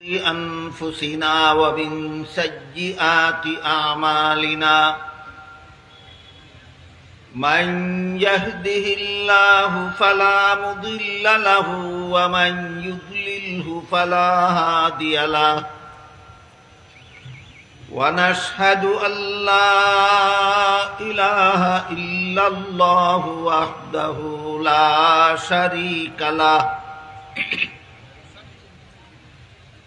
أنفسنا ومن سيئات أعمالنا من يهده الله فلا مضل له ومن يضلله فلا هادي له ونشهد أن لا إله إلا الله وحده لا شريك له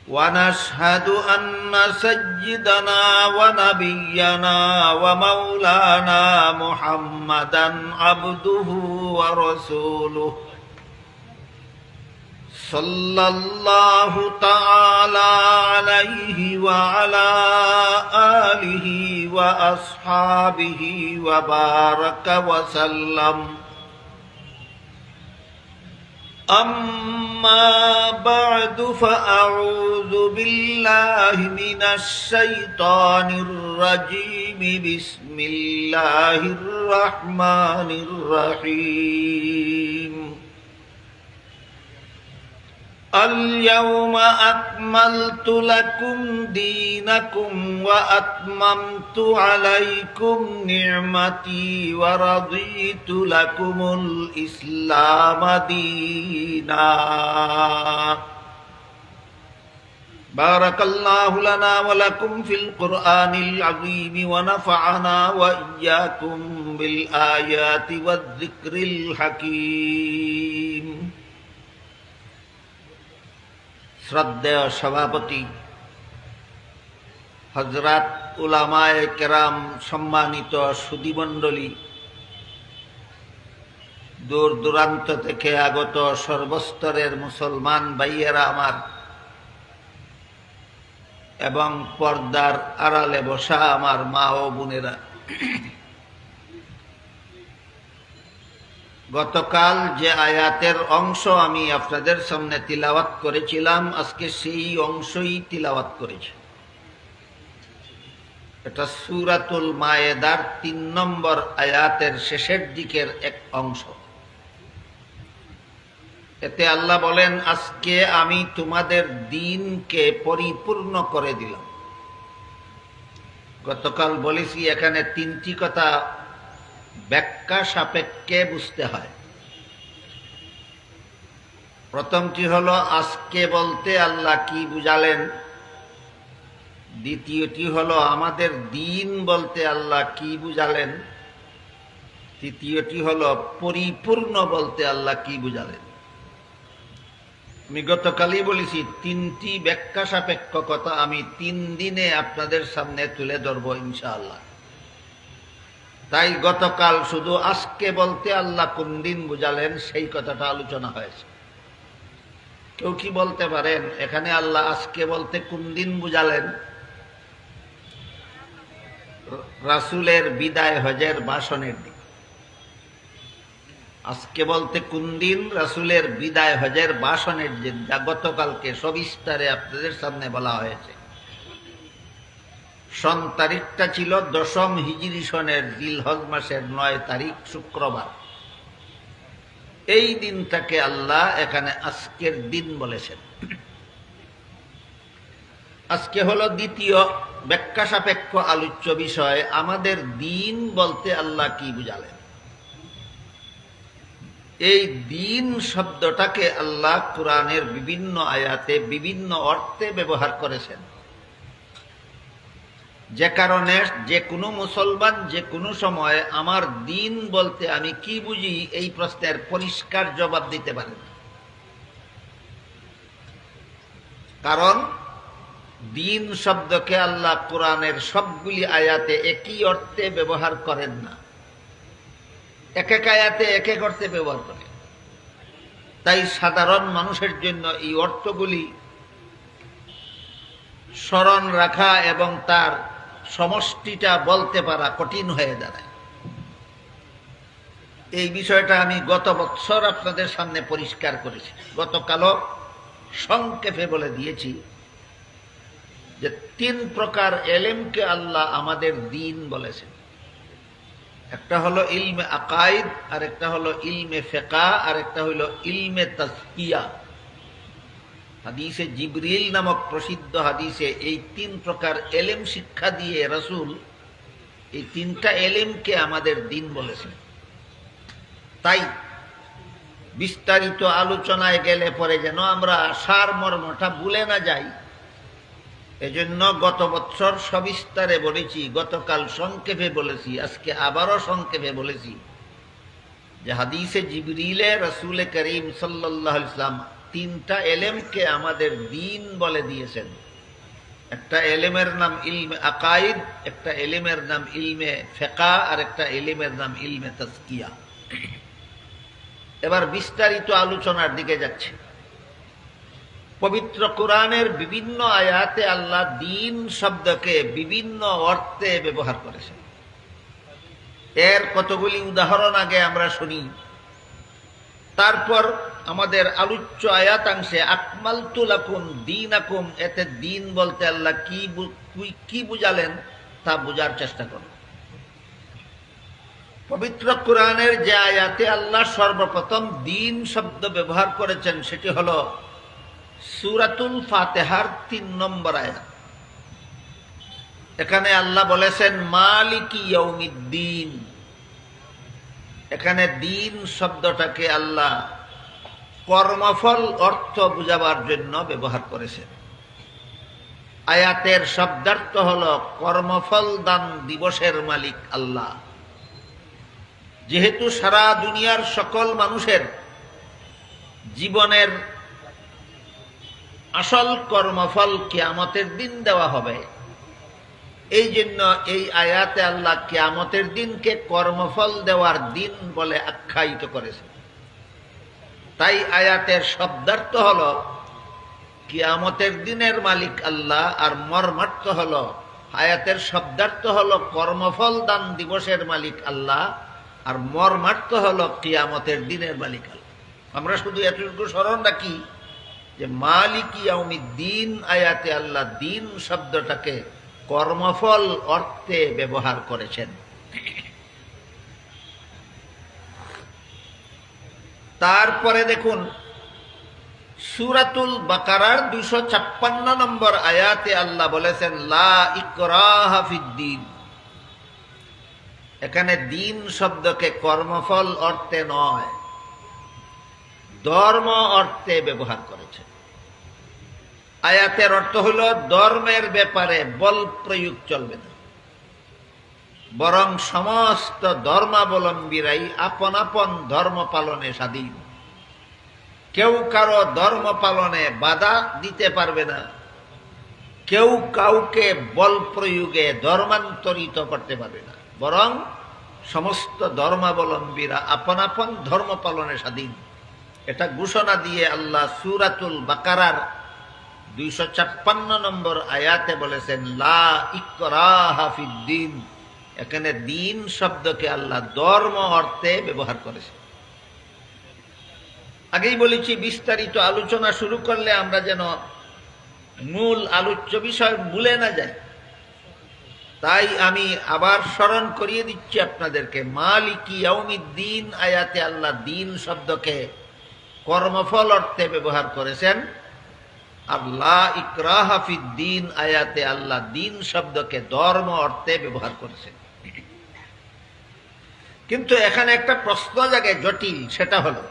ونشهد أن سيدنا ونبينا ومولانا محمدا عبده ورسوله صلى الله تعالى عليه وعلى آله وأصحابه وبارك وسلم. أما بعد فأعوذ بالله من الشيطان الرجيم. بسم الله الرحمن الرحيم. اليوم أكملت لكم دينكم وأتممت عليكم نعمتي ورضيت لكم الإسلام دينا. بارك الله لنا ولكم في القرآن العظيم ونفعنا وإياكم بالآيات والذكر الحكيم. শ্রদ্ধেয় সভাপতি, হযরত উলামায়ে কেরাম, সম্মানিত সুধীমণ্ডলী, দূর দূরান্ত থেকে আগত সর্বস্তরের মুসলমান ভাইয়েরা আমার, এবং পর্দার আড়ালে বসা আমার মা ও বোনেরা, গতকাল যে আয়াতের অংশ আমি আপনাদের সামনে তিলাওয়াত করেছিলাম, আজকে সেই অংশই তিলাওয়াত করেছি। এটা সূরাতুল মায়েদার ৩ নম্বর আয়াতের শেষের দিকের এক অংশ। এতে আল্লাহ বলেন, আজকে আমি তোমাদের দ্বীনকে পরিপূর্ণ করে দিলাম। গতকাল বলেছি এখানে 3টি কথা ব্যাখ্যা সাপেক্ষে বুঝতে হয়। প্রথমটি হলো আজকে বলতে আল্লাহ কি বুঝালেন, দ্বিতীয়টি হলো আমাদের দ্বীন বলতে আল্লাহ কি বুঝালেন, তৃতীয়টি হলো পরিপূর্ণ বলতে আল্লাহ কি বুঝালেন। আমি গতকালই বলেছি 3টি ব্যাখ্যা সাপেক্ষ কথা আমি 3 দিনে আপনাদের সামনে তুলে ধরবো ইনশাআল্লাহ। তাই গতকাল শুধু আজকে বলতে আল্লাহ কোন দিন বুঝালেন সেই কথাটা আলোচনা হয়েছে। কেউ কি বলতে পারেন এখানে আল্লাহ আজকে বলতে কোন দিন বুঝালেন? রাসূলের বিদায় হজের ভাষণের দিন। আজকে বলতে কোন দিন? রাসূলের বিদায় হজের ভাষণের দিন, যা গতকালকে সবিস্তারে আপনাদের সামনে বলা হয়েছে। সন তারিখটা ছিল 10ম হিজরি সনের জিলহজ মাসের 9 তারিখ শুক্রবার। এই দিনটাকে আল্লাহ এখানে আজকের দিন বলেছেন। আজকে হলো দ্বিতীয় ব্যাখ্যা সাপেক্ষ আলোচ্য বিষয়, আমাদের দিন বলতে আল্লাহ কি বুঝালেন। এই দিন শব্দটাকে আল্লাহ কোরআনের বিভিন্ন আয়াতে বিভিন্ন অর্থে ব্যবহার করেছেন, যে কারণে যে কোনো মুসলমান যে কোনো সময় আমার দিন বলতে আমি কি বুঝি এই প্রশ্নের পরিষ্কার জবাব দিতে পারেন। কারণ দিন শব্দকে আল্লাহ কোরআনের সবগুলি আয়াতে একই অর্থে ব্যবহার করেন না, এক এক আয়াতে এক এক অর্থে ব্যবহার করেন। তাই সাধারণ মানুষের জন্য এই অর্থগুলি স্মরণ রাখা এবং তার সমষ্টিটা বলতে পারা কঠিন হয়ে দাঁড়ায়। এই বিষয়টা আমি গত বছর আপনাদের সামনে পরিষ্কার করেছি। গতকালও সংক্ষেপে বলে দিয়েছি যে 3 প্রকার এলেমকে আল্লাহ আমাদের দিন বলেছেন। একটা হলো ইলমে আকাইদ, আর একটা হলো ইলমে ফিকহ, আর একটা হলো ইলমে তাজকিয়া। হাদিসে জিবরিল নামক প্রসিদ্ধ হাদিসে এই 3 প্রকার এলেম শিক্ষা দিয়ে রাসূল এই 3টা এলেমকে আমাদের দিন বলেছেন। তাই বিস্তারিত আলোচনায় গেলে পরে যেন আমরা সার মর্মটা ভুলে না যাই, এজন্য গত বছর সবিস্তারে বলেছি, গতকাল সংক্ষেপে বলেছি, আজকে আবারও সংক্ষেপে বলেছি যে হাদিসে জিবরিলে রাসূল করিম সাল্লাল্লাহু আলাইহি ওয়াসাল্লাম 3টা এলেমকে আমাদের দিন বলে দিয়েছেন। একটা এলেমের নাম ইলমে আকাইদ, একটা এলেমের নাম ইলমে ফিকহ, আর একটা এলেমের নাম ইলমে তাজকিয়া। এবার বিস্তারিত আলোচনার দিকে যাচ্ছে। পবিত্র কোরআনের বিভিন্ন আয়াতে আল্লাহ দিন শব্দকে বিভিন্ন অর্থে ব্যবহার করেছেন। এর কতগুলি উদাহরণ আগে আমরা শুনি, তারপর আমাদের আলোচ্য আয়াতাংশে আকমালতু লাকুম দীনাকুম, এতে দিন বলতে আল্লাহ কি বুঝালেন তা বোঝার চেষ্টা করব। পবিত্র কোরআনের যে আয়াতে আল্লাহ সর্বপ্রথম দিন শব্দ ব্যবহার করেছেন সেটি হল সূরাতুল ফাতিহার 3 নম্বর আয়াত। এখানে আল্লাহ বলেছেন মালিকি ইয়াউমিদ্দিন। এখানে দিন শব্দটাকে আল্লাহ কর্মফল অর্থ বুঝাবার জন্য ব্যবহার করেছেন। আয়াতের শব্দার্থ হল কর্মফল দান দিবসের মালিক আল্লাহ। যেহেতু সারা দুনিয়ার সকল মানুষের জীবনের আসল কর্মফল কিয়ামতের দিন দেওয়া হবে, এই জন্য এই আয়াতে আল্লাহ কিয়ামতের দিনকে কর্মফল দেওয়ার দিন বলে আখ্যায়িত করেছে। তাই আয়াতের শব্দার্থ হল কিয়ামতের দিনের মালিক আল্লাহ, আর মর্মার্থ হল আয়াতের শব্দার্থ হল কর্মফল দান দিবসের মালিক আল্লাহ, আর মর্মার্থ হল কিয়ামতের দিনের মালিক আল্লাহ। আমরা শুধু এতটুকু স্মরণ রাখি যে মালিক ইয়াউমিদ্দিন আয়াতে আল্লাহ দিন শব্দটাকে কর্মফল অর্থে ব্যবহার করেছেন। তারপরে দেখুন সূরাতুল বাকারার 256 নম্বর আয়াতে আল্লাহ বলেছেন লা ইকরাহা ফিদ্দিন। এখানে দিন শব্দকে কর্মফল অর্থে নয়, ধর্ম অর্থে ব্যবহার করেছে। আয়াতের অর্থ হল ধর্মের ব্যাপারে বল প্রয়োগ চলবে না, বরং সমস্ত ধর্মাবলম্বীরাই আপন আপন ধর্ম পালনে স্বাধীন। কেউ কারো ধর্ম পালনে বাধা দিতে পারবে না, কেউ কাউকে বল প্রয়োগে ধর্মান্তরিত করতে পারবে না, বরং সমস্ত ধর্মাবলম্বীরা আপন আপন ধর্ম পালনে স্বাধীন। এটা ঘোষণা দিয়ে আল্লাহ সূরাতুল বাকারার 256 নম্বর আয়াতে বলেছেন লা ইকরাহা ফিদ্দিন। এখানে দিন শব্দকে আল্লাহ ধর্ম অর্থে ব্যবহার করেছেন। আগেই বলেছি বিস্তারিত আলোচনা শুরু করলে আমরা যেন মূল আলোচ্য বিষয় ভুলে না যাই। তাই আমি আবার স্মরণ করিয়ে দিচ্ছি আপনাদেরকে, মালিকি ইয়াউমিদ্দিন আয়াতে আল্লাহ দিন শব্দকে কর্মফল অর্থে ব্যবহার করেছেন, আর লা ইকরাহা ফিদ্দিন আয়াতে আল্লাহ দিন শব্দকে ধর্ম অর্থে ব্যবহার করেছেন। কিন্তু এখানে একটা প্রশ্ন জাগে জটিল, সেটা হলো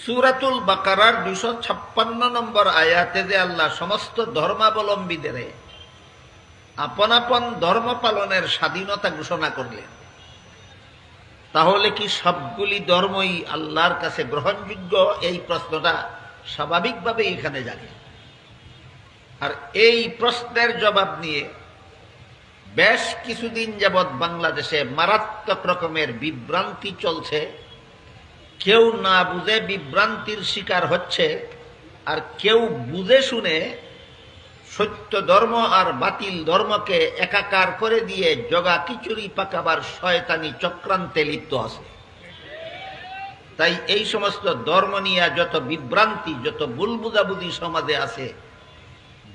সূরাতুল বাকারার 256 নম্বর আয়াতে যে আল্লাহ সমস্ত ধর্মাবলম্বীদের আপন আপন ধর্ম পালনের স্বাধীনতা ঘোষণা করলেন, তাহলে কি সবগুলি ধর্মই আল্লাহর কাছে গ্রহণযোগ্য? এই প্রশ্নটা স্বাভাবিকভাবে এখানে জাগে। আর এই প্রশ্নের জবাব নিয়ে বেশ কিছুদিন যাবৎ বাংলাদেশে মারাত্মক রকমের বিভ্রান্তি চলছে। কেউ না বুঝে বিভ্রান্তির শিকার হচ্ছে, আর কেউ বুঝে শুনে সত্য ধর্ম আর বাতিল ধর্মকে একাকার করে দিয়ে জগা খিচুড়ি পাকাবার শয়তানি চক্রান্তে লিপ্ত আছে। তাই এই সমস্ত ধর্ম নিয়ে যত বিভ্রান্তি, যত ভুল বুঝাবুঝি সমাজে আছে,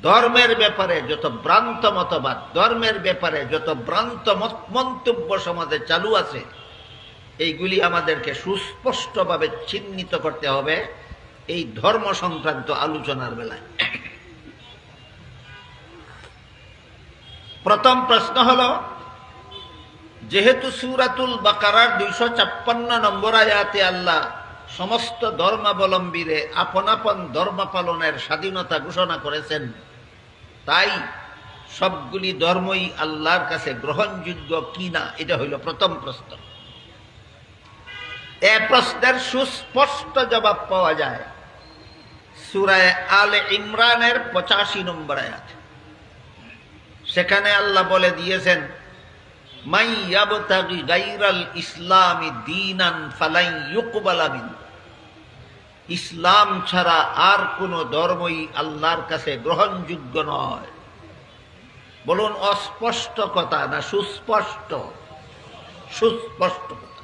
ধর্মের ব্যাপারে যত ভ্রান্ত মতবাদ, ধর্মের ব্যাপারে যত ভ্রান্ত মন্তব্য সমাজে চালু আছে, এইগুলি আমাদেরকে সুস্পষ্টভাবে চিহ্নিত করতে হবে এই ধর্ম সংক্রান্ত আলোচনার বেলায়। প্রথম প্রশ্ন হল, যেহেতু সূরাতুল বাকারার 256 নম্বর আয়াতে আল্লাহ সমস্ত ধর্মাবলম্বীরে আপন আপন ধর্ম পালনের স্বাধীনতা ঘোষণা করেছেন, তাই সবগুলি ধর্মই আল্লাহর কাছে গ্রহণযোগ্য কিনা, এটা হইল প্রথম প্রশ্ন। এ প্রশ্নের সুস্পষ্ট জবাব পাওয়া যায় সূরা আলে ইমরানের 85 নম্বর আয়াত। সেখানে আল্লাহ বলে দিয়েছেন, মাই ইয়াবতাগি গায়রাল ইসলামি দীনান ফালান ইউকবালা মিনহু, ইসলাম ছাড়া আর কোন ধর্মই আল্লাহর কাছে গ্রহণযোগ্য নয়। বলুন, অস্পষ্ট কথা না সুস্পষ্ট? সুস্পষ্ট কথা।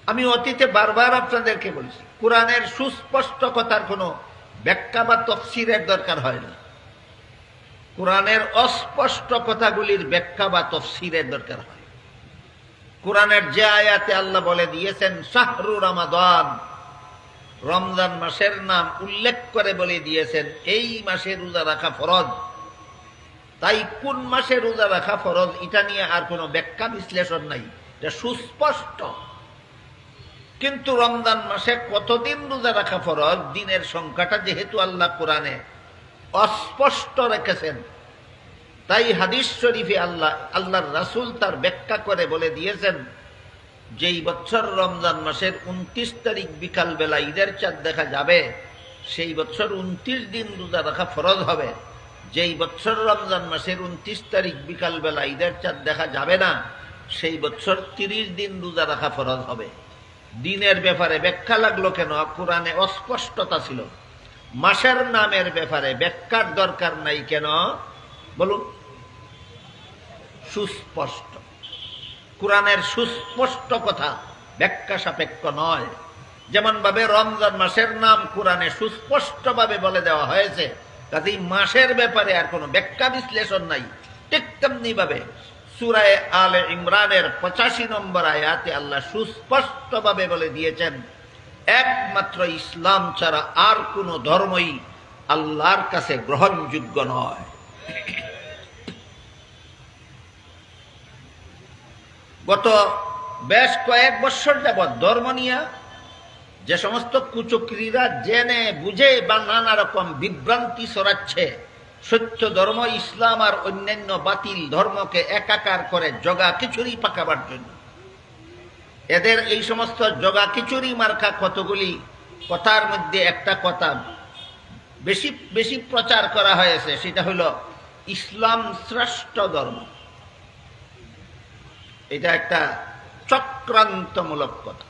আমি অতীতে বারবার আপনাদেরকে বলছি, কোরআনের সুস্পষ্ট কথার কোনো ব্যাখ্যা বা তাফসীরের দরকার হয় না। কোরআনের অস্পষ্ট কথাগুলির ব্যাখ্যা বা তাফসীরের দরকার হয়। কোরআনের যে আয়াতে আল্লাহ বলে দিয়েছেন শাহরু রমাদান, রমজান মাসের নাম উল্লেখ করে বলে দিয়েছেন এই মাসে রোজা রাখা ফরজ, তাই কোন মাসে রোজা রাখা ফরজ এটা নিয়ে আর কোনো ব্যাখ্যা বিশ্লেষণ নাই, এটা সুস্পষ্ট। কিন্তু রমজান মাসে কতদিন রোজা রাখা ফরজ, দিনের সংখ্যাটা যেহেতু আল্লাহ কোরআনে অস্পষ্ট রেখেছেন, তাই হাদিস শরীফে আল্লাহর রাসূল তার ব্যাখ্যা করে বলে দিয়েছেন, যেই বছর রমজান মাসের 29 তারিখ বিকাল বেলা ঈদের চাঁদ দেখা যাবে, সেই বছর 29 দিন রোজা রাখা ফরজ হবে। যেই বছর রমজান মাসের 29 তারিখ বিকাল বেলা ঈদের চাঁদ দেখা যাবে না, সেই বছর 30 দিন রোজা রাখা ফরজ হবে। দিনের ব্যাপারে ব্যাখ্যা লাগলো কেন? কোরআনে অস্পষ্টতা ছিল। মাসের নামের ব্যাপারে ব্যাখ্যার দরকার নাই কেন? বলুন, সুস্পষ্ট। কোরআনের সুস্পষ্ট কথা ব্যাখ্যা সাপেক্ষ নয়। যেমন ভাবে রমজান মাসের নাম কোরআনে সুস্পষ্ট ভাবে বলে দেওয়া হয়েছে, কাজেই মাসের ব্যাপারে আর কোনো ব্যাখ্যা বিশ্লেষণ নাই। ঠিক তেমনি ভাবে সূরা আলে ইমরানের 85 নম্বর আয়াতে আল্লাহ সুস্পষ্ট ভাবে বলে দিয়েছেন, একমাত্র ইসলাম ছাড়া আর কোনো ধর্মই আল্লাহর কাছে গ্রহণযোগ্য নয়। গত বেশ কয়েক বছর যাবৎ ধর্ম নিয়ে যে সমস্ত কুচক্রীরা জেনে বুঝে বা নানা রকম বিভ্রান্তি ছড়াচ্ছে, সত্য ধর্ম ইসলাম আর অন্যান্য বাতিল ধর্মকে একাকার করে জগা খিচুড়ি পাকাবার জন্য, এদের এই সমস্ত জগা খিচুড়ি মার্কা কতগুলি কথার মধ্যে একটা কথা বেশি বেশি প্রচার করা হয়েছে, সেটা হলো ইসলাম শ্রেষ্ঠ ধর্ম। এটা একটা চক্রান্তমূলক কথা।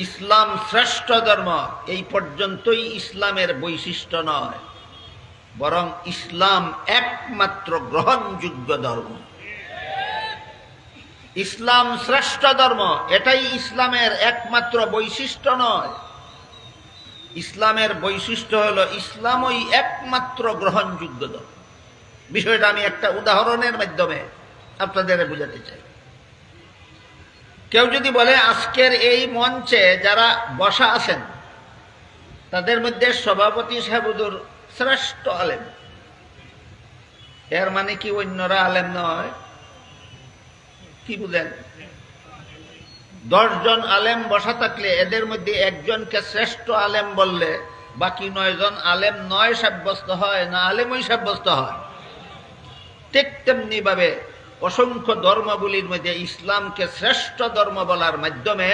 ইসলাম শ্রেষ্ঠ ধর্ম এই পর্যন্তই ইসলামের বৈশিষ্ট্য নয়, বরং ইসলাম একমাত্র গ্রহণযোগ্য ধর্ম। ইসলাম শ্রেষ্ঠ ধর্ম এটাই ইসলামের একমাত্র বৈশিষ্ট্য নয়। ইসলামের বৈশিষ্ট্য হলো ইসলামই একমাত্র গ্রহণযোগ্য ধর্ম। বিষয়টা আমি একটা উদাহরণের মাধ্যমে আপনাদের বোঝাতে চাই। কেউ যদি বলে আজকের এই মঞ্চে যারা বসা আছেন তাদের মধ্যে সভাপতি সাহেবুদুর শ্রেষ্ঠ আলেম, এর মানে কি অন্যরা আলেম নয়? কি বুঝেন? 10 জন আলেম বসা থাকলে এদের মধ্যে একজনকে শ্রেষ্ঠ আলেম বললে বাকি 9 জন আলেম নয় সাব্যস্ত হয় না আলেমই সাব্যস্ত হয়। ঠিক তেমনি ভাবে অসংখ্য ধর্মগুলির মধ্যে ইসলামকে শ্রেষ্ঠ ধর্ম বলার মাধ্যমে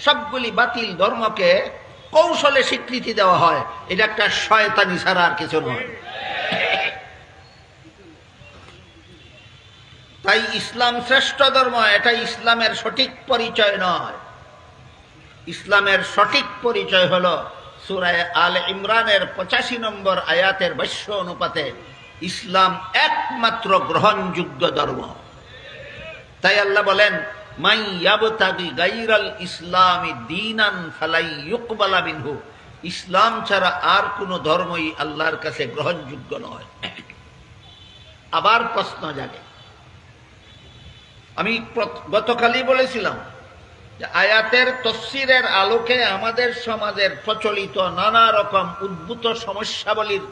সবগুলি বাতিল ধর্মকে কৌশলে স্বীকৃতি দেওয়া হয়। এটা একটা শয়তানি ছাড়া আর কিছু নয়। তাই ইসলাম শ্রেষ্ঠ ধর্ম এটা ইসলামের সঠিক পরিচয় নয়। ইসলামের সঠিক পরিচয় হলো সূরা আলে ইমরানের 85 নম্বর আয়াতের ভাষ্য অনুপাতে ইসলাম একমাত্র গ্রহণযোগ্য ধর্ম। তাই আল্লাহ বলেন, মাই ইয়াবতাগি গায়রাল ইসলামি দীনান ফালাই ইউকবালা মিনহু, ইসলাম ছাড়া আর কোনো ধর্মই আল্লাহর কাছে গ্রহণযোগ্য নয়। আবার প্রশ্ন জাগে, আমি গতকালই বলেছিলাম যে আয়াতের তফসিরের আলোকে আমাদের সমাজের প্রচলিত নানা রকম উদ্ভূত সমস্যাবলীর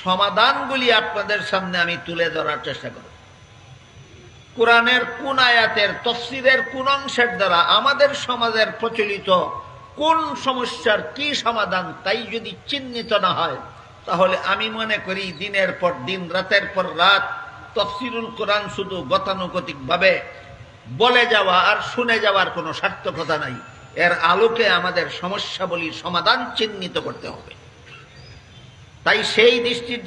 সমাধানগুলি আপনাদের সামনে আমি তুলে ধরার চেষ্টা করব। কোরআনের কোন আয়াতের তফসিরের কোন অংশের দ্বারা আমাদের সমাজের প্রচলিত কোন সমস্যার কি সমাধান তাই যদি চিহ্নিত না হয়, তাহলে আমি মনে করি দিনের পর দিন, রাতের পর রাত তফসিরুল কোরআন শুধু গতানুগতিকভাবে বলে যাওয়া আর শুনে যাওয়ার কোনো সার্থকতা নাই। এর আলোকে আমাদের সমস্যাবলীর সমাধান চিহ্নিত করতে হবে। তাই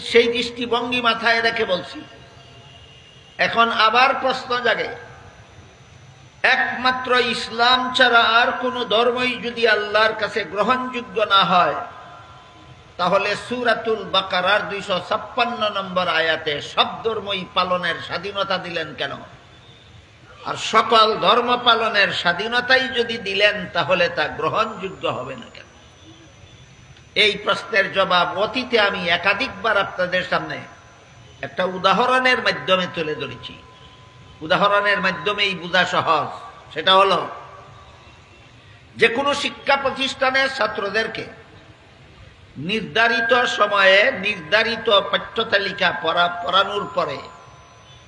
সেই দৃষ্টিভঙ্গি মাথায় রেখে বলছি, এখন আবার প্রশ্ন জাগে, একমাত্র ইসলাম ছাড়া আর কোন ধর্মই যদি আল্লাহর কাছে গ্রহণযোগ্য না হয়, তাহলে সূরাতুল বাকারার 256 নম্বর আয়াতে সব ধর্মই পালনের স্বাধীনতা দিলেন কেন? আর সকল ধর্ম পালনের স্বাধীনতাই যদি দিলেন, তাহলে তা গ্রহণযোগ্য হবে না কেন? এই প্রশ্নের জবাব অতীতে আমি একাধিকবার আপনাদের সামনে একটা উদাহরণের মাধ্যমে তুলে ধরেছি। উদাহরণের মাধ্যমেই বোঝা সহজ। সেটা হলো, যে কোনো শিক্ষা প্রতিষ্ঠানের ছাত্রদেরকে নির্ধারিত সময়ে নির্ধারিত পাঠ্যতালিকা পড়ানোর পরে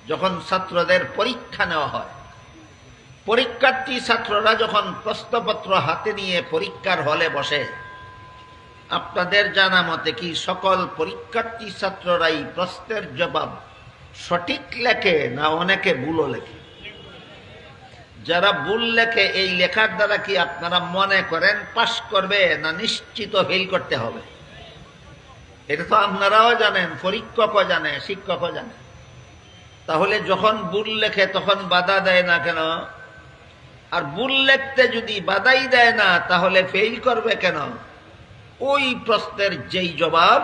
যখন ছাত্রদের পরীক্ষা নেওয়া হয়, পরীক্ষার্থী ছাত্ররা যখন প্রশ্নপত্র হাতে নিয়ে পরীক্ষার হলে বসে, আপনাদের জানা মতে কি সকল পরীক্ষার্থী ছাত্ররাই প্রশ্নের জবাব সঠিক লেখে না অনেকে ভুলও লেখে? যারা ভুল লেখে, এই লেখার দ্বারা কি আপনারা মনে করেন পাস করবে না নিশ্চিত ফেল করতে হবে? এটা তো আপনারাও জানেন, পরীক্ষকও জানে, শিক্ষকও জানে। তাহলে যখন ভুল লেখে তখন বাধা দেয় না কেন? আর ভুল লিখতে যদি বাধাই দেয় না, তাহলে ফেল করবে কেন? ওই প্রশ্নের যেই জবাব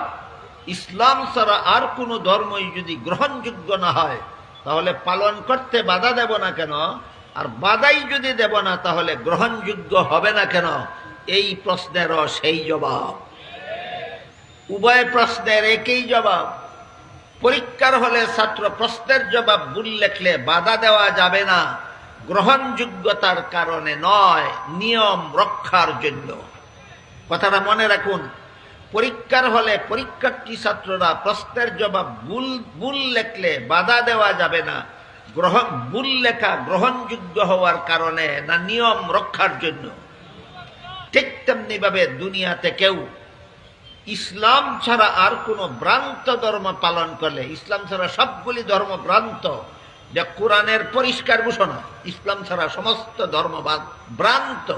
ইসলাম ছাড়া আর কোনো ধর্মই যদি গ্রহণযোগ্য না হয়, তাহলে পালন করতে বাধা দেব না কেন? আর বাধাই যদি দেব না, তাহলে গ্রহণযোগ্য হবে না কেন? এই প্রশ্নেরও সেই জবাব। উভয় প্রশ্নের একই জবাব। পরীক্ষার হলে ছাত্র প্রশ্নের জবাব ভুল লিখলে বাধা দেওয়া যাবে না, গ্রহণযোগ্যতার কারণে নয়, নিয়ম রক্ষার জন্য। কথাটা মনে রাখুন। পরীক্ষার হলে পরীক্ষার্থী ছাত্ররা প্রশ্নের জবাব ভুল লিখলে বাধা দেওয়া যাবে না, ভুল লেখা গ্রহণযোগ্য হওয়ার কারণে না, নিয়ম রক্ষার জন্য। ঠিক তেমনি ভাবে দুনিয়াতে কেউ ইসলাম ছাড়া আর কোন ভ্রান্ত ধর্ম পালন করলে, ইসলাম ছাড়া সবগুলি ধর্ম ভ্রান্ত, যা কোরআনের পরিষ্কার ঘোষণা, ইসলাম ছাড়া সমস্ত ধর্মবাদ ভ্রান্ত।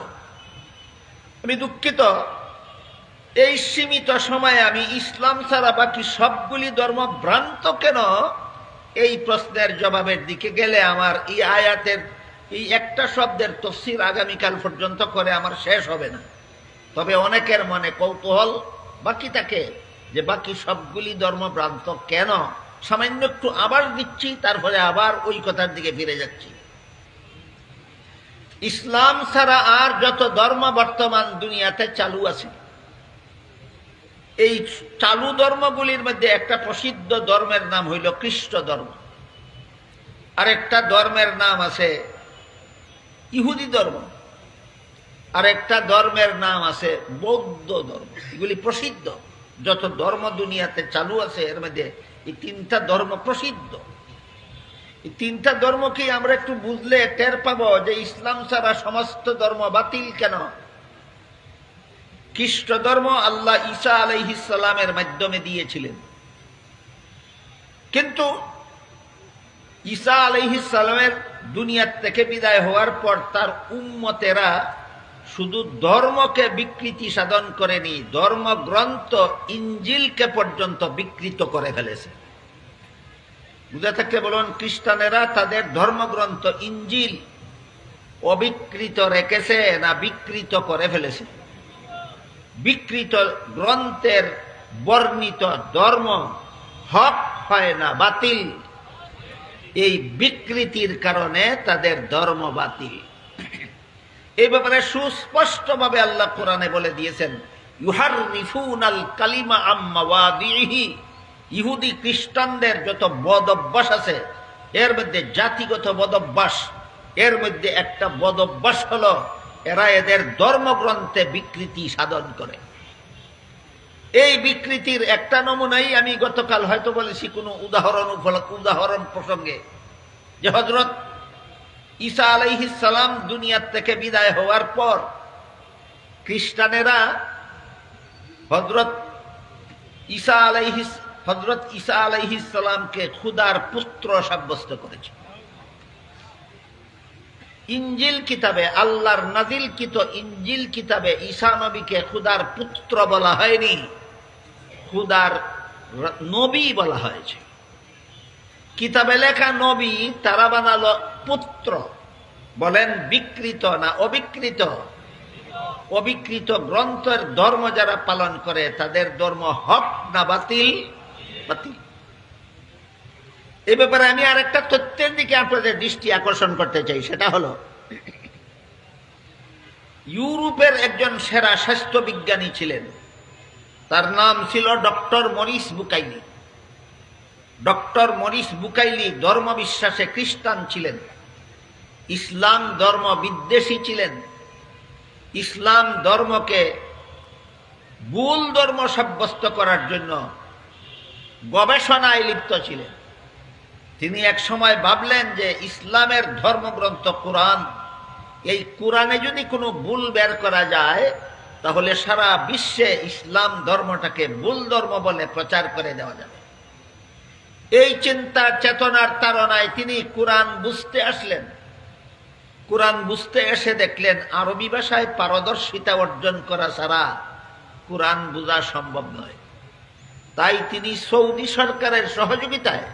আমি দুঃখিত, এই সীমিত সময়ে আমি ইসলাম ছাড়া বাকি সবগুলি ধর্ম ভ্রান্ত কেন, এই প্রশ্নের জবাবের দিকে গেলে আমার এই আয়াতের এই একটা শব্দের তফসির আগামীকাল পর্যন্ত করে আমার শেষ হবে না। তবে অনেকের মনে কৌতূহল বাকি থাকে যে বাকি সবগুলি ধর্ম ভ্রান্ত কেন। সামান্য একটু আবার দিচ্ছি, তারপরে আবার ওই কথার দিকে ফিরে যাচ্ছি। ইসলাম ছাড়া আর যত ধর্ম বর্তমান দুনিয়াতে চালু আছে, এই চালু ধর্মগুলির মধ্যে একটা প্রসিদ্ধ ধর্মের নাম হইল খ্রিস্ট ধর্ম, আর একটা ধর্মের নাম আছে ইহুদি ধর্ম, আর একটা ধর্মের নাম আছে বৌদ্ধ ধর্ম। এগুলি প্রসিদ্ধ। যত ধর্ম দুনিয়াতে চালু আছে এর মধ্যে এই তিনটা ধর্ম প্রসিদ্ধ। এই তিনটা ধর্মকে আমরা একটু বুঝলে টের পাবো যে ইসলাম ছাড়া সমস্ত ধর্ম বাতিল কেন। খ্রিস্ট ধর্ম আল্লাহ ঈসা আলাইহিস সালামের মাধ্যমে দিয়েছিলেন, কিন্তু ঈসা আলাইহিস সালামের দুনিয়া থেকে বিদায় হওয়ার পর তার উম্মতেরা শুধু ধর্মকে বিকৃতি সাধন করেনি, ধর্মগ্রন্থ ইনজিলকে পর্যন্ত বিকৃত করে ফেলেছে। বুঝে থাকলে বলুন, খ্রিস্টানেরা তাদের ধর্মগ্রন্থ ইনজিল অবিকৃত রেখেছে না বিকৃত করে ফেলেছে? বিকৃত গ্রন্থের বর্ণিত ধর্ম হক হয় না, বাতিল। এই বিকৃতির কারণে তাদের ধর্ম বাতিল। এই ব্যাপারে সুস্পষ্টভাবে আল্লাহ কোরআনে বলে দিয়েছেন, ইউহাররিফুনাল কালিমা আম মাওয়াদিহি। ইহুদি খ্রিস্টানদের যত বদ অভ্যাস আছে, এর মধ্যে জাতিগত বদ অভ্যাস, এর মধ্যে একটা বদ অভ্যাস হলো এরা এদের ধর্মগ্রন্থে বিকৃতি সাধন করে। এই বিকৃতির একটা নমুনাই আমি গতকাল হয়তো বলেছি কোন উদাহরণ প্রসঙ্গে, যে হযরত ঈসা আলাইহিস সালাম দুনিয়ার থেকে বিদায় হওয়ার পর খ্রিস্টানেরা হযরত ঈসা আলাইহিস সালামকে খোদার পুত্র সাব্যস্ত করেছে। ইনজিল কিতাবে, আল্লাহর নাজিলকৃত ইনজিল কিতাবে ঈসা নবীকে খোদার পুত্র বলা হয়নি, খোদার নবী বলা হয়েছে। কিতাবে লেখা নবী তারা বানালো পুত্র। বলেন বিকৃত না অবিকৃত? অবিকৃত গ্রন্থের ধর্ম যারা পালন করে তাদের ধর্ম হক না বাতিল? বাতিল। এ ব্যাপারে আমি আর একটা তথ্যের দিকে আপনাদের দৃষ্টি আকর্ষণ করতে চাই, সেটা হলো ইউরোপের একজন সেরা স্বাস্থ্য বিজ্ঞানী ছিলেন, তার নাম ছিল doctor Morris Bucaille. Doctor Morris Bucaille ধর্ম বিশ্বাসে খ্রিস্টান ছিলেন, ইসলাম ধর্ম বিদ্বেষী ছিলেন, ইসলাম ধর্মকে ভুল ধর্ম সাব্যস্ত করার জন্য গবেষণায় লিপ্ত ছিলেন। তিনি এক সময় ভাবলেন যে ইসলামের ধর্মগ্রন্থ কোরআন, এই কোরআনে যদি কোনো ভুল বের করা যায় তাহলে সারা বিশ্বে ইসলাম ধর্মটাকে ভুল ধর্ম বলে প্রচার করে দেওয়া যাবে। এই চিন্তা চেতনার তাড়নায় তিনি কোরআন বুঝতে আসলেন। কোরআন বুঝতে এসে দেখলেন আরবি ভাষায় পারদর্শিতা অর্জন করা ছাড়া কোরআন বোঝা সম্ভব নয়। তাই তিনি সৌদি সরকারের সহযোগিতায়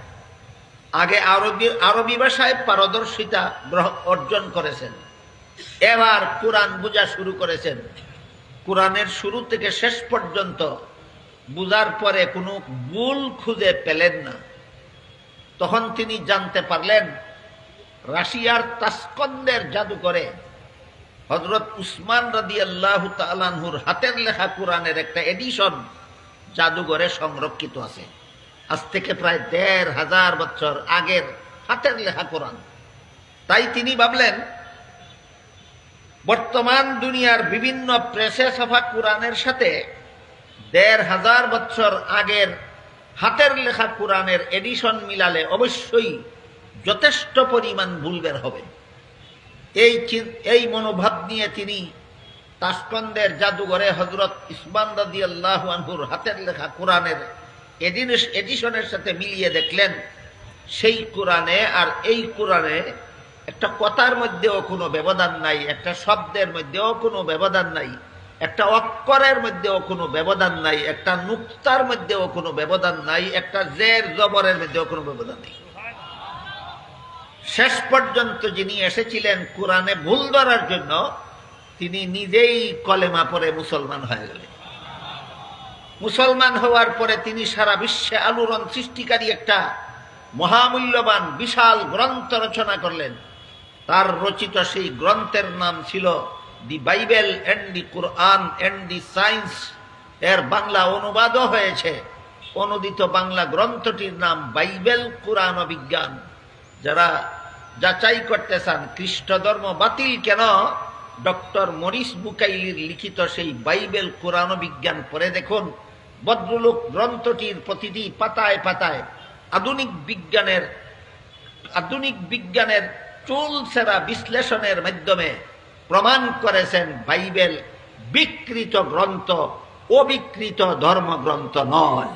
আগে আরবি ভাষায় পারদর্শিতা অর্জন করেছেন, এবার কোরআন বোঝা শুরু করেছেন। কোরআনের শুরু থেকে শেষ পর্যন্ত বুঝার পরে কোনো ভুল খুঁজে পেলেন না। তখন তিনি জানতে পারলেন রাশিয়ার তাসকন্দের জাদুঘরে হযরত উসমান রাদিয়াল্লাহু তাআলা আনহুর হাতের লেখা কোরআনের একটা এডিশন জাদুঘরে সংরক্ষিত আছে। আজ থেকে প্রায় ১৫০০ বছর আগের হাতের লেখা কোরআন। তাই তিনি ভাবলেন বর্তমান দুনিয়ার বিভিন্ন প্রেসে ছাপা কোরআনের সাথে ১৫০০ বছর আগের হাতের লেখা কোরআনের এডিশন মিলালে অবশ্যই যথেষ্ট পরিমাণ ভুল বের হবে। এই মনোভাব নিয়ে তিনি তাসকন্দের জাদুঘরে হযরত উসমান রাদিয়াল্লাহু আনহুর হাতের লেখা কোরআনের এডিশনের সাথে মিলিয়ে দেখলেন সেই কোরআনে আর এই কোরআনে একটা কথার মধ্যেও কোনো ব্যবধান নাই, একটা শব্দের মধ্যেও কোনো ব্যবধান নাই, একটা অক্ষরের মধ্যেও কোনো ব্যবধান নাই, একটা নুক্তার মধ্যেও কোনো ব্যবধান নাই, একটা জের জবরের মধ্যেও কোনো ব্যবধান নেই। শেষ পর্যন্ত যিনি এসেছিলেন কোরআনে ভুল ধরার জন্য, তিনি নিজেই কলেমা পড়ে মুসলমান হয়ে গেলেন। মুসলমান হওয়ার পরে তিনি সারা বিশ্বে আলোড়ন সৃষ্টিকারী একটা মহামূল্যবান বিশাল গ্রন্থ রচনা করলেন। তার রচিত সেই গ্রন্থের নাম ছিল the Bible and the Quran and the science. এর বাংলা অনুবাদও হয়েছে। অনুদিত বাংলা গ্রন্থটির নাম বাইবেল কোরআন ও বিজ্ঞান। যারা যাচাই করতে চান খ্রিস্ট ধর্ম বাতিল কেন, ডক্টর মরিস বুকাইলির লিখিত সেই বাইবেল কোরআন ও বিজ্ঞান পড়ে দেখুন। ভদ্রলোক গ্রন্থটির প্রতিটি পাতায় পাতায় আধুনিক বিজ্ঞানের চুল সেরা বিশ্লেষণের মাধ্যমে প্রমাণ করেছেন বাইবেল বিকৃত গ্রন্থ, অবিকৃত ধর্মগ্রন্থ নয়।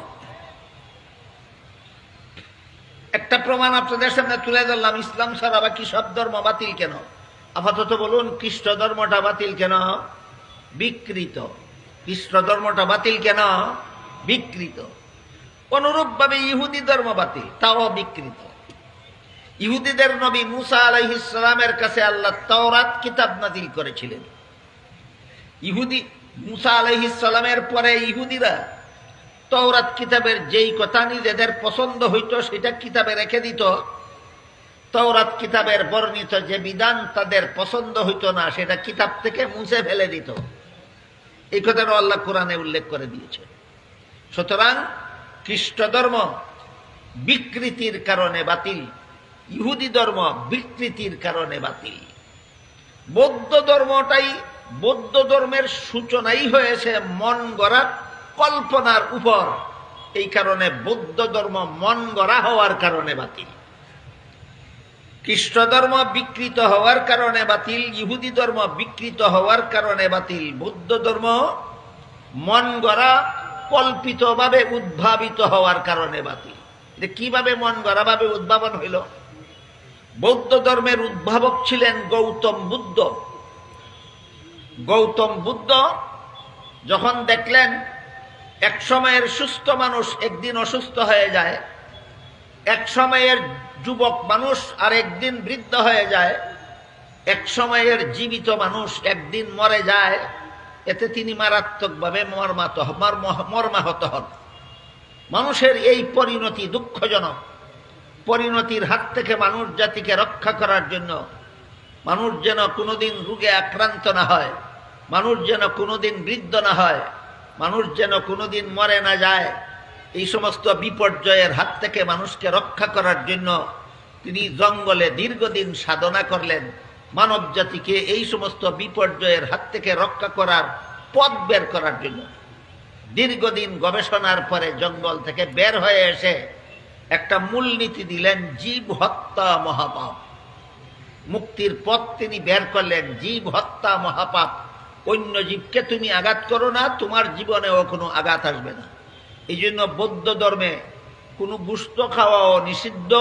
একটা প্রমাণ আপনাদের সামনে তুলে ধরলাম। ইসলাম ছাড়া বাকি সব ধর্ম বাতিল কেন? আপাতত বলুন খ্রিস্ট ধর্মটা বাতিল কেন? বিকৃত। খ্রিস্ট ধর্মটা বাতিল কেন? বিকৃত। অনুরূপভাবে ইহুদি ধর্ম বাতিল, তাও বিকৃত। ইহুদিদের নবী মুসা আলাইহিস সালামের কাছে আল্লাহ তাওরাত কিতাব নাযিল করেছিলেন। মুসা আলাইহিস সালামের পরে ইহুদিরা তাওরাত কিতাবের যেই কথা নিজেদের পছন্দ হইতো সেটা কিতাবে রেখে দিত। তাওরাত কিতাবের বর্ণিত যে বিধান তাদের পছন্দ হইতো না সেটা কিতাব থেকে মুছে ফেলে দিত। এই কথাটা আল্লাহ কোরআনে উল্লেখ করে দিয়েছে। সুতরাং খ্রিস্ট ধর্ম বিকৃতির কারণে বাতিল, ইহুদি ধর্ম বিকৃতির কারণে বাতিল। বৌদ্ধ ধর্মের সূচনাই হয়েছে মন গড়া কল্পনার উপর। এই কারণে বৌদ্ধ ধর্ম মন গড়া হওয়ার কারণে বাতিল। খ্রিস্ট ধর্ম বিকৃত হওয়ার কারণে বাতিল, ইহুদি ধর্ম বিকৃত হওয়ার কারণে বাতিল। বৌদ্ধ ধর্ম মন গড়া কল্পিতভাবে উদ্ভাবিত হওয়ার কারণে বাতিল। এটা কিভাবে মন গড়া ভাবে উদ্ভাবন হইল? বৌদ্ধ ধর্মের উদ্ভাবক ছিলেন গৌতম বুদ্ধ। গৌতম বুদ্ধ যখন দেখলেন এক সময়ের সুস্থ মানুষ একদিন অসুস্থ হয়ে যায়, এক সময়ের যুবক মানুষ আর একদিন বৃদ্ধ হয়ে যায়, এক সময়ের জীবিত মানুষ একদিন মরে যায়, এতে তিনি মারাত্মকভাবে মর্মাহত হন। মানুষের এই পরিণতি দুঃখজনক। পরিণতির হাত থেকে মানুষ জাতিকে রক্ষা করার জন্য, মানুষ যেন কোনোদিন রোগে আক্রান্ত না হয়, মানুষ যেন কোনোদিন বৃদ্ধ না হয়, মানুষ যেন কোনোদিন মরে না যায়, এই সমস্ত বিপর্যয়ের হাত থেকে মানুষকে রক্ষা করার জন্য তিনি জঙ্গলে দীর্ঘদিন সাধনা করলেন। মানব জাতিকে এই সমস্ত বিপর্যয়ের হাত থেকে রক্ষা করার পথ বের করার জন্য দীর্ঘদিন গবেষণার পরে জঙ্গল থেকে বের হয়ে এসে একটা মূলনীতি দিলেন, জীব হত্যা মহাপাপ। মুক্তির পথ তিনি বের করলেন, জীব হত্যা মহাপাপ। অন্য জীবকে তুমি আঘাত করো না, তোমার জীবনেও কোনো আঘাত আসবে না। এই জন্য বৌদ্ধ ধর্মে কোনো গোশত খাওয়াও নিষিদ্ধ,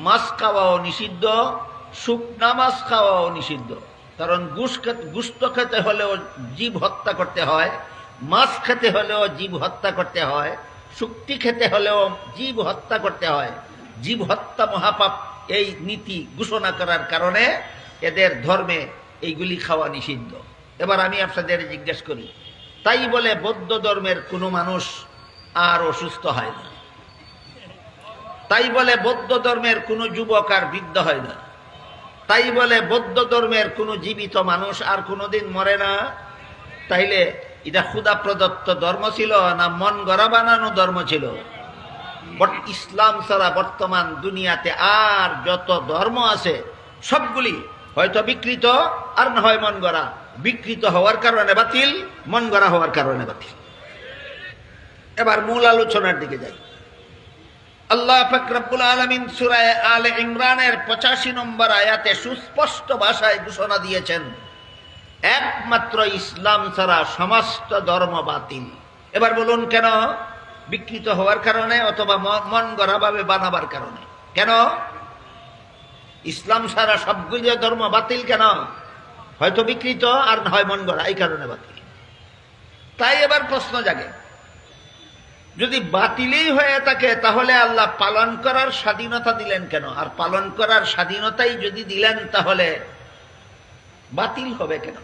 মাছ খাওয়াও নিষিদ্ধ, শুকনা মাছ খাওয়াও নিষিদ্ধ। কারণ গোশত খেতে হলেও জীব হত্যা করতে হয়, মাছ খেতে হলেও জীব হত্যা করতে হয়, শুক্তি খেতে হলেও জীব হত্যা করতে হয়। জীব হত্যা মহাপাপ এই নীতি ঘোষণা করার কারণে এদের ধর্মে এইগুলি খাওয়া নিষিদ্ধ। এবার আমি আপনাদের জিজ্ঞেস করি, তাই বলে বৌদ্ধ ধর্মের কোনো মানুষ আর অসুস্থ হয় না? তাই বলে বৌদ্ধ ধর্মের কোনো যুবক আর বৃদ্ধ হয় না? তাই বলে বৌদ্ধ ধর্মের কোনো জীবিত মানুষ আর কোনোদিন মরে না? তাইলে এটা খুদা প্রদত্ত ধর্ম ছিল না মন গড়া বানানো ধর্ম ছিল? ইসলাম ছাড়া বর্তমান দুনিয়াতে আর যত ধর্ম আছে সবগুলি হয়তো বিকৃত আর না হয় মন গড়া। বিকৃত হওয়ার কারণে বাতিল, মন গড়া হওয়ার কারণে বাতিল। এবার মূল আলোচনার দিকে যাই। আল্লাহ পাক রব্বুল আলামিন সূরা আলে ইমরানের 85 নম্বর আয়াতে সুস্পষ্ট ভাষায় ঘোষণা দিয়েছেন, একমাত্র ইসলাম ছাড়া সমস্ত ধর্ম বাতিল। এবার বলুন কেন? বিকৃত হওয়ার কারণে অথবা মন গড়া ভাবে বানাবার কারণে? কেন ইসলাম ছাড়া সবগুলো ধর্ম বাতিল? কেন? হয়তো বিকৃত আর না হয় মন গড়া, এই কারণে বাতিল। তাই এবার প্রশ্ন জাগে, যদি বাতিলই হয়ে থাকে তাহলে আল্লাহ পালন করার স্বাধীনতা দিলেন কেন? আর পালন করার স্বাধীনতাই যদি দিলেন তাহলে বাতিল হবে কেন?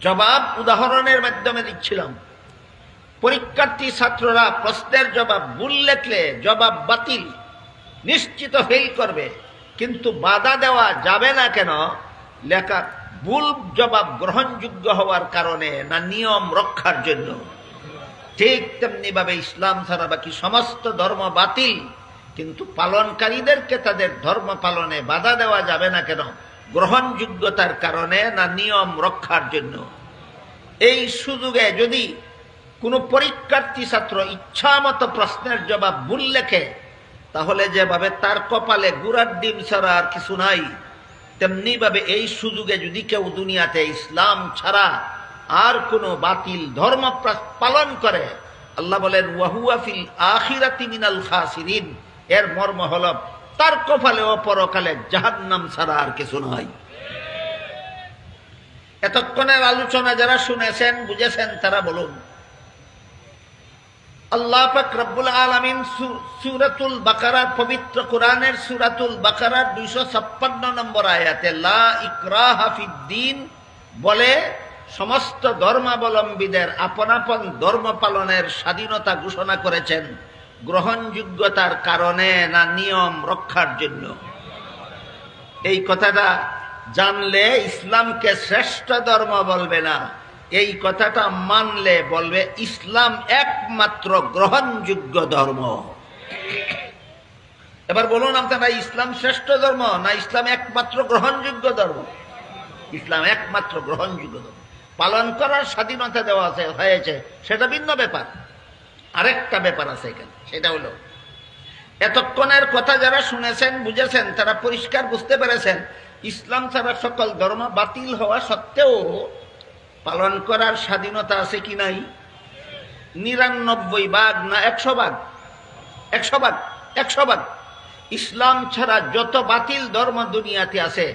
জবাব উদাহরণের মাধ্যমে দিচ্ছিলাম। পরীক্ষার্থী ছাত্ররা প্রশ্নের জবাব ভুল লেখলে জবাব বাতিল, নিশ্চিত ফেল করবে, কিন্তু বাধা দেওয়া যাবে না কেন? লেখা ভুল জবাব গ্রহণযোগ্য হওয়ার কারণে না নিয়ম রক্ষার জন্য? ঠিক তেমনি ভাবে ইসলাম ছাড়া বাকি সমস্ত ধর্ম বাতিল, কিন্তু পালনকারীদেরকে তাদের ধর্ম পালনে বাধা দেওয়া যাবে না কেন? গ্রহণযোগ্যতার কারণে না নিয়ম রক্ষার জন্য? এই সুযোগে যদি কোনো পরীক্ষার্থী ছাত্র ইচ্ছা মতো প্রশ্নের জবাব ভুল লেখে, তাহলে যেভাবে তার কপালে গুড়ার ডিম ছাড়া আর কিছু নাই, তেমনি ভাবে এই সুযোগে যদি কেউ দুনিয়াতে ইসলাম ছাড়া আর কোনো বাতিল ধর্ম পালন করে, আল্লাহ বলেন ওয়াহুয়া ফিল আখিরাতি মিনাল খাসিরিন, এর মর্ম হল তার কপালে ও পরকালে জাহান্নাম ছাড়া আর কিছু নয়। এতক্ষণের আলোচনা যারা শুনেছেন বুঝেছেন তারা বলুন, আল্লাহ পাক রব্বুল আলামিন সূরাতুল বাকারার, পবিত্র কোরআনের সূরাতুল বাকারার 256 নম্বর আয়াতে লা ইকরাহা ফিদ্দীন বলে সমস্ত ধর্মাবলম্বীদের আপন আপন ধর্ম পালনের স্বাধীনতা ঘোষণা করেছেন, গ্রহণযোগ্যতার কারণে না নিয়ম রক্ষার জন্য? এই কথাটা জানলে ইসলামকে শ্রেষ্ঠ ধর্ম বলবে না, এই কথাটা মানলে বলবে ইসলাম একমাত্র গ্রহণযোগ্য ধর্ম। এবার বলুন আপনারা, ইসলাম শ্রেষ্ঠ ধর্ম না ইসলাম একমাত্র গ্রহণযোগ্য ধর্ম? ইসলাম একমাত্র গ্রহণযোগ্য ধর্ম। পালন করার স্বাধীনতা দেওয়া হয়েছে, সেটা ভিন্ন ব্যাপার। আরেকটা ব্যাপার আছে এখানে, সেটা হলো এতক্ষণের কথা যারা শুনেছেন, বুঝেছেন, তারা পরিষ্কার বুঝতে পেরেছেন ইসলাম ছাড়া সকল ধর্ম বাতিল হওয়া সত্ত্বেও পালন করার স্বাধীনতা আছে কি নাই? 99 ভাগ না 100 ভাগ? 100 ভাগ, 100 ভাগ। ইসলাম ছাড়া যত বাতিল ধর্ম দুনিয়াতে আছে,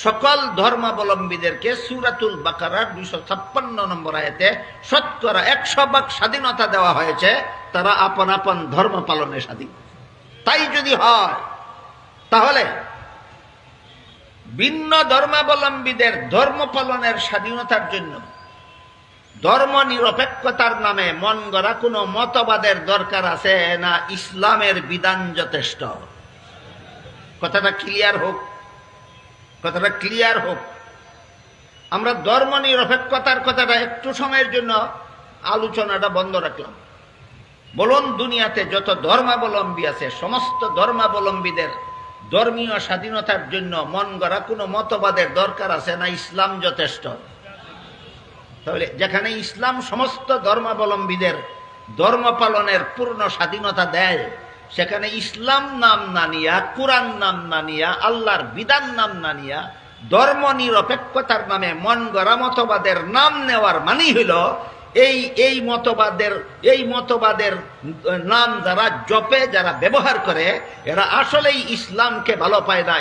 সকল ধর্মাবলম্বীদেরকে সূরাতুল বাকারার 256 নম্বর আয়াতে শতকরা 100 ভাগ স্বাধীনতা দেওয়া হয়েছে। তারা আপন আপন ধর্ম পালনে স্বাধীন। তাই যদি হয়, তাহলে ভিন্ন ধর্মাবলম্বীদের ধর্ম পালনের স্বাধীনতার জন্য ধর্ম নিরপেক্ষতার নামে মন গড়া কোনো মতবাদের দরকার আছে না ইসলামের বিধান যথেষ্ট? কথাটা ক্লিয়ার হোক, কথাটা ক্লিয়ার হোক। আমরা ধর্ম নিরপেক্ষতার কথাটা একটু সময়ের জন্য আলোচনাটা বন্ধ রাখলাম। বলুন, দুনিয়াতে যত ধর্মাবলম্বী আছে, সমস্ত ধর্মাবলম্বীদের ধর্মীয় স্বাধীনতার জন্য মন গড়া কোনো মতবাদের দরকার আছে না ইসলাম যথেষ্ট? তাহলে যেখানে ইসলাম সমস্ত ধর্মাবলম্বীদের ধর্ম পালনের পূর্ণ স্বাধীনতা দেয়, সেখানে ইসলাম নাম না নিয়া, কুরআন নাম না নিয়া, আল্লাহর বিধান নাম না নিয়া ধর্ম নিরপেক্ষতার নামে মন গড়া মতবাদের নাম নেওয়ার মানেই হইল এই মতবাদের নাম যারা জপে, যারা ব্যবহার করে, এরা আসলেই ইসলামকে ভালো পায় না,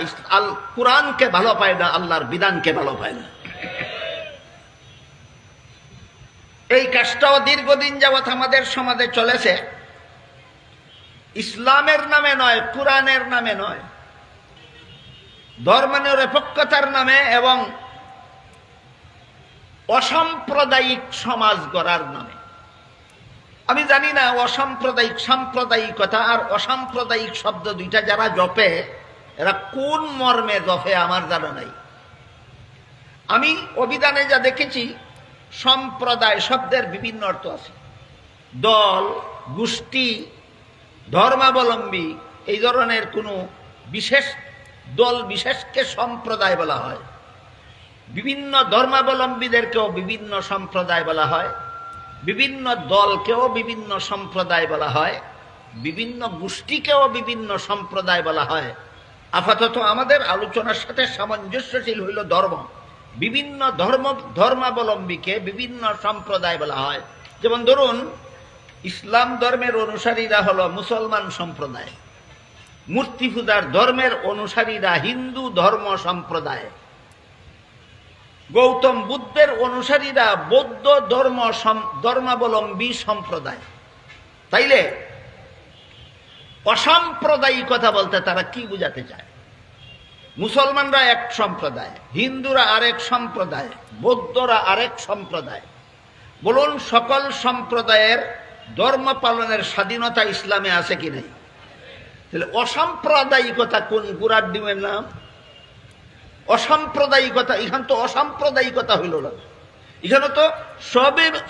কুরআনকে ভালো পায় না, আল্লাহর বিধানকে ভালো পায় না। এই কাজটাও দীর্ঘদিন যাবৎ আমাদের সমাজে চলেছে। ইসলামের নামে নয়, কুরআনের নামে নয়, ধর্মনিরপেক্ষতার নামে এবং অসাম্প্রদায়িক সমাজ গড়ার নামে। আমি জানি না অসাম্প্রদায়িক, সাম্প্রদায়িকতা আর অসাম্প্রদায়িক শব্দ দুইটা যারা জপে, এরা কোন মর্মে জপে আমার জানা নাই। আমি অভিধানে যা দেখেছি, সম্প্রদায় শব্দের বিভিন্ন অর্থ আছে। দল, গোষ্ঠী, ধর্মাবলম্বী, এই ধরনের কোনো বিশেষ দল বিশেষকে সম্প্রদায় বলা হয়। বিভিন্ন ধর্মাবলম্বীদেরকেও বিভিন্ন সম্প্রদায় বলা হয়, বিভিন্ন দলকেও বিভিন্ন সম্প্রদায় বলা হয়, বিভিন্ন গোষ্ঠীকেও বিভিন্ন সম্প্রদায় বলা হয়। আপাতত আমাদের আলোচনার সাথে সামঞ্জস্যশীল হইল ধর্ম। বিভিন্ন ধর্মাবলম্বীকে বিভিন্ন সম্প্রদায় বলা হয়। যেমন ধরুন, ইসলাম ধর্মের অনুসারীরা হলো মুসলমান সম্প্রদায়, মূর্তি পূজার ধর্মের অনুসারীরা হিন্দু ধর্ম সম্প্রদায়, গৌতম বুদ্ধের অনুসারীরা বৌদ্ধ ধর্মাবলম্বী সম্প্রদায়। তাইলে অসাম্প্রদায়িকতা বলতে তারা কি বুঝাতে চায়? মুসলমানরা এক সম্প্রদায়, হিন্দুরা আরেক সম্প্রদায়, বৌদ্ধরা আরেক সম্প্রদায়। বলুন, সকল সম্প্রদায়ের ধর্ম পালনের স্বাধীনতা ইসলামে আছে কি নেই? তাহলে অসাম্প্রদায়িকতা কোন গুড়ার ডিমের নাম? অসাম্প্রদায়িকতা, এখান তো অসাম্প্রদায়িকতা হইল না। এখানে তো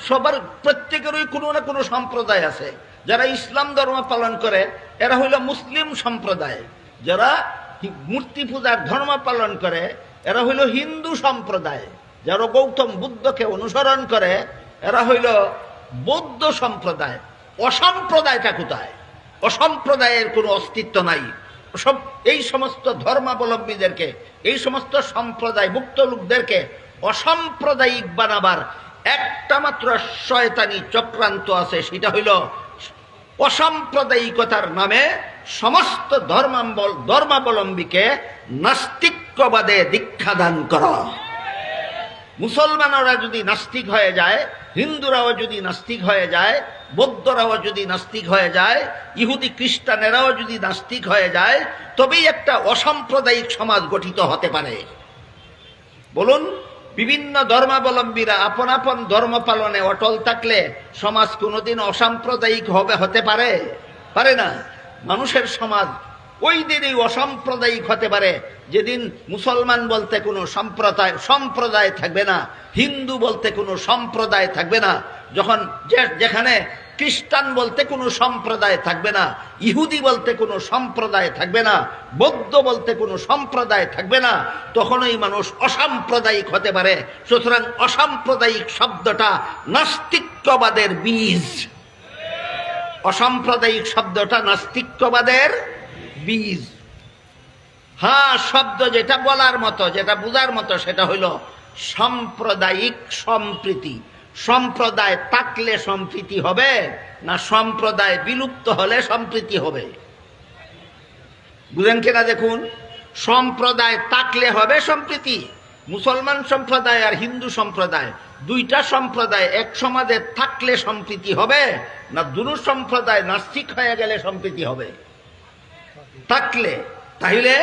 সবার প্রত্যেকেরই কোনো না কোনো সম্প্রদায় আছে। যারা ইসলাম ধর্ম পালন করে এরা হইল মুসলিম সম্প্রদায়, যারা মূর্তি পূজার ধর্ম পালন করে এরা হইল হিন্দু সম্প্রদায়, যারা গৌতম বুদ্ধকে অনুসরণ করে এরা হইল বৌদ্ধ সম্প্রদায়। অসম্প্রদায়টা কোথায়? অসম্প্রদায়ের কোনো অস্তিত্ব নাই। এই সমস্ত ধর্মাবলম্বীদেরকে, এই সমস্ত সম্প্রদায় মুক্ত লোকদেরকে অসাম্প্রদায়িক বানাবার একটা মাত্র শয়তানি চক্রান্ত আছে, সেটা হইল অসাম্প্রদায়িকতার নামে সমস্ত ধর্মাবলম্বীকে নাস্তিক্যবাদে দীক্ষা দান করা। মুসলমানরা যদি নাস্তিক হয়ে যায়, হিন্দুরাও যদি নাস্তিক হয়ে যায়, বৌদ্ধরাও যদি নাস্তিক হয়ে যায়, ইহুদি খ্রিস্টানেরাও যদি নাস্তিক হয়ে যায়, তবেই একটা অসাম্প্রদায়িক সমাজ গঠিত হতে পারে। বলুন, বিভিন্ন ধর্মাবলম্বীরা আপন আপন ধর্ম পালনে অটল থাকলে সমাজ কোনোদিন অসাম্প্রদায়িক হতে পারে? পারে না। মানুষের সমাজ ওই দিনই অসাম্প্রদায়িক হতে পারে যেদিন মুসলমান বলতে কোনো সম্প্রদায় থাকবে না, হিন্দু বলতে কোনো সম্প্রদায় থাকবে না, যখন যেখানে খ্রিস্টান বলতে কোনো সম্প্রদায় থাকবে না, ইহুদি বলতে কোনো সম্প্রদায় থাকবে না, বৌদ্ধ বলতে কোনো সম্প্রদায় থাকবে না, তখনই মানুষ অসাম্প্রদায়িক হতে পারে। সুতরাং অসাম্প্রদায়িক শব্দটা নাস্তিক্যবাদের বীজ। অসাম্প্রদায়িক শব্দটা নাস্তিক্যবাদের বীজ। হ্যাঁ, শব্দ যেটা বলার মতো, যেটা বুঝার মতো, সেটা হইল সাম্প্রদায়িক সম্প্রীতি। সম্প্রদায় থাকলে সম্প্রীতি হবে না সম্প্রদায় বিলুপ্ত হলে সম্প্রীতি হবে? বুঝেন কিনা দেখুন, সম্প্রদায় থাকলে হবে সম্প্রীতি। মুসলমান সম্প্রদায় আর হিন্দু সম্প্রদায়, দুইটা সম্প্রদায় এক সমাজে থাকলে সম্প্রীতি হবে না দুটো সম্প্রদায় নাস্তিক হয়ে গেলে সম্প্রীতি হবে? থাকলে। তাহলে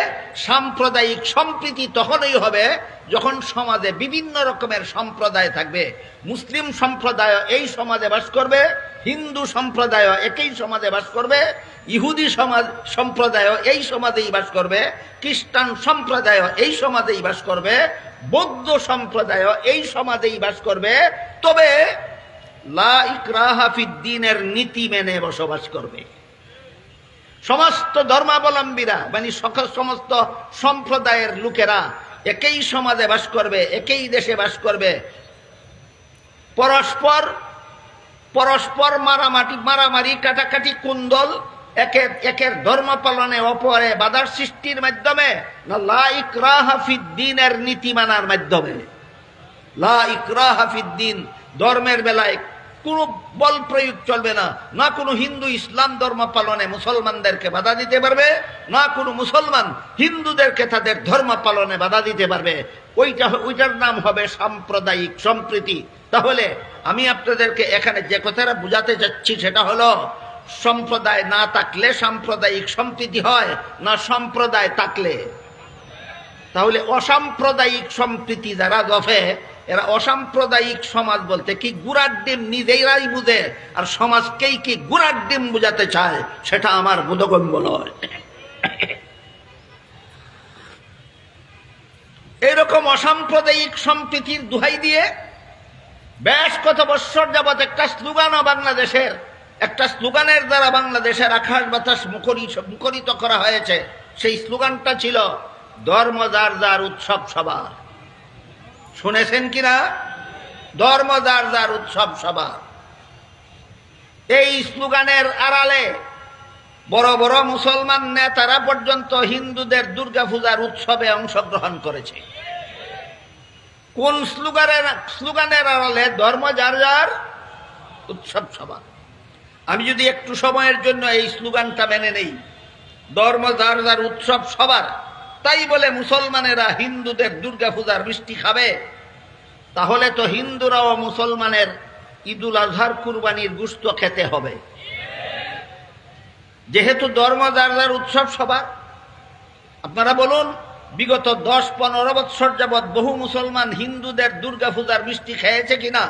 সাম্প্রদায়িক সম্প্রীতি তখনই হবে যখন সমাজে বিভিন্ন রকমের সম্প্রদায় থাকবে। মুসলিম সম্প্রদায় এই সমাজে বাস করবে, হিন্দু সম্প্রদায় একই সমাজে বাস করবে, ইহুদি সম্প্রদায় এই সমাজেই বাস করবে, খ্রিস্টান সম্প্রদায় এই সমাজেই বাস করবে, বৌদ্ধ সম্প্রদায় এই সমাজেই বাস করবে। তবে লা ইকরাহা ফিদ্দীনের নীতি মেনে বসবাস করবে। সমস্ত ধর্মাবলম্বীরা মানে সমস্ত সম্প্রদায়ের লোকেরা একই সমাজে বাস করবে, একই দেশে বাস করবে। পরস্পর পরস্পর মারামারি কাটাকাটি কুন্দল একের ধর্ম পালনে অপরে বাধার সৃষ্টির মাধ্যমে না লা ইকরাহা ফিদ্দীনের নীতি মানার মাধ্যমে? লা ইকরাহা ফিদ্দীন, ধর্মের বেলায় কোনো বল প্রয়োগ চলবে না। না কোনো হিন্দু ইসলাম ধর্ম পালনে মুসলমানদেরকে বাধা দিতে পারবে, না কোনো মুসলমান হিন্দুদেরকে তাদের ধর্ম পালনে বাধা দিতে পারবে। ওইটার নাম হবে সাম্প্রদায়িক সম্প্রীতি। তাহলে আমি আপনাদেরকে এখানে যে কথাটা বুঝাতে চাচ্ছি সেটা হলো, সম্প্রদায় না থাকলে সাম্প্রদায়িক সম্প্রীতি হয় না সম্প্রদায় থাকলে? তাহলে অসাম্প্রদায়িক সম্প্রীতি যারা গফে, এরা অসাম্প্রদায়িক সমাজ বলতে কি গুড়ার ডিম নিজেরাই বুঝে, আর সমাজকেই কি গুড়ার ডিম বুঝাতে চায়, সেটা আমার বোধগম্য নয়। এরকম অসাম্প্রদায়িক সম্প্রীতির দোহাই দিয়ে বেশ কত বৎসর যাবৎ একটা স্লোগানও বাংলাদেশের, একটা স্লোগানের দ্বারা বাংলাদেশের আকাশ বাতাস মুখরিত করা হয়েছে। সেই স্লোগানটা ছিল ধর্ম যার যার উৎসব সবার। শুনেছেন কিনা? ধর্ম যার যার উৎসব সবার। এই স্লোগানের আড়ালে বড় বড় মুসলমান নেতারা পর্যন্ত হিন্দুদের দুর্গাপূজার উৎসবে অংশগ্রহণ করেছে। কোন স্লোগানের আড়ালে? ধর্ম যার যার উৎসব সবার। আমি যদি একটু সময়ের জন্য এই স্লোগানটা মেনে নেই, ধর্ম যার যার উৎসব সবার, তাই বলে মুসলমানেরা হিন্দুদের দুর্গাপূজার মিষ্টি খাবে, তাহলে তো হিন্দুরাও মুসলমানের ঈদুল আজহার কুরবানির গোশত খেতে হবে। যেহেতু ধর্ম যার যার উৎসব সবার, আপনারা বলুন, বিগত 10-15 বৎসর যাবৎ বহু মুসলমান হিন্দুদের দুর্গাপূজার মিষ্টি খেয়েছে কিনা?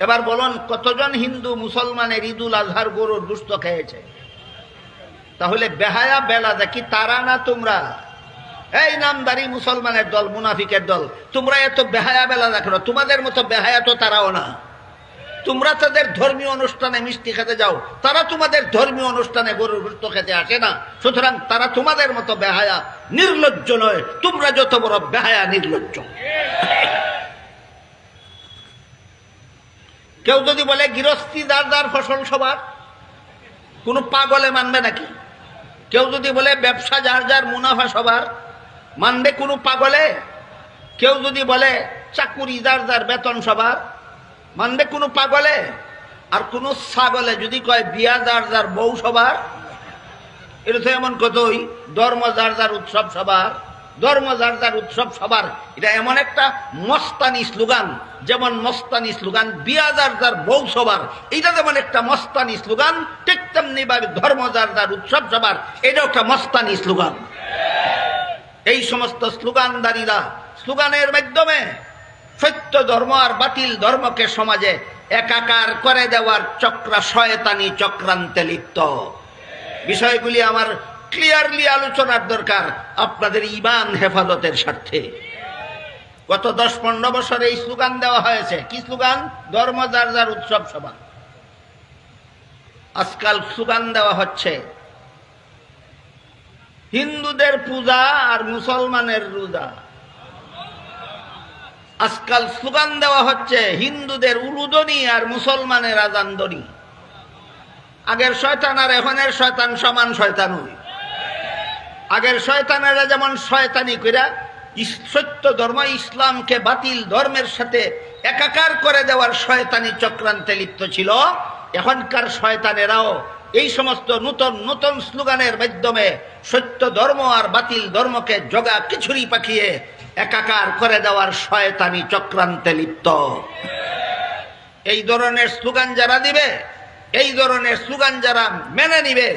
এবার বলুন, কতজন হিন্দু মুসলমানের ঈদুল আজহার গরুর গোশত খেয়েছে? তাহলে বেহায়া বেলা দেখি তারা না তোমরা? এই নামদারি মুসলমানের দল, মুনাফিকের দল, তোমরা এত বেহায়া বেলা দেখো না। তোমাদের মতো বেহায়া তো তারাও না। তোমরা তাদের ধর্মীয় অনুষ্ঠানে মিষ্টি খেতে যাও, তারা তোমাদের ধর্মীয় অনুষ্ঠানে গরুর গোশত খেতে আসে না। সুতরাং তারা তোমাদের মতো বেহায়া নির্লজ্জ নয়, তোমরা যত বড় বেহায়া নির্লজ্জ। কেউ যদি বলে গৃহস্থী যার যার ফসল সবার, কোনো পাগলে মানবে নাকি? কেউ যদি বলে ব্যবসা যার যার মুনাফা সবার, মানবে কোনো পাগলে? কেউ যদি বলে চাকুরি যার যার বেতন সবার, মানবে কোনো পাগলে? আর কোনো ছাগলে যদি কয় বিয়া যার যার বউ সবার, এটা তো এমন কতই ধর্ম যার যার উৎসব সবার, ধর্ম যার যার উৎসব সবার। এটা এমন একটা মস্তানি স্লোগান, যেমন মস্তানি স্লোগান বিয়া যার যার বউ সবার, এটা যেমন একটা মস্তানি স্লোগান, ঠিক তেমনি ভাবে ধর্ম যার যার উৎসব সবার, এটা একটা মস্তানি স্লোগান। এই সমস্ত স্লোগানদারীরা স্লোগানের মাধ্যমে সত্য ধর্ম আর বাতিল ধর্মকে সমাজে একাকার করে দেওয়ার শয়তানি চক্রান্তে লিপ্ত। বিষয়গুলি আমার ক্লিয়ারলি আলোচনার দরকার আপনাদের ঈমান হেফাজতের স্বার্থে। গত 10-15 বছর এই স্লোগান দেওয়া হয়েছে। কি স্লোগান? ধর্ম যার যার উৎসব সবার। আজকাল স্লোগান দেওয়া হচ্ছে হিন্দুদের পূজা আর মুসলমানের রোজা। আজকাল স্লোগান দেওয়া হচ্ছে হিন্দুদের উলুদনি আর মুসলমানের আজানদনি। আগের শয়তান আর এখনের শয়তান সমান শয়তানুই। আগের শয়তানেরা যেমন শয়তানি কইরা সত্য ধর্ম ইসলামকে বাতিল ধর্মের সাথে একাকার করে দেওয়ার শয়তানি চক্রান্তে লিপ্ত ছিল, এখনকার শয়তানেরাও এই সমস্ত নতুন নতুন স্লোগানের মাধ্যমে সত্য ধর্ম আর বাতিল ধর্মকে জগা খিচুড়ি পাকিয়ে একাকার করে দেওয়ার শয়তানি চক্রান্তে লিপ্ত। এই ধরনের স্লোগান যারা দিবে, এই ধরনের স্লোগান যারা মেনে নিবে,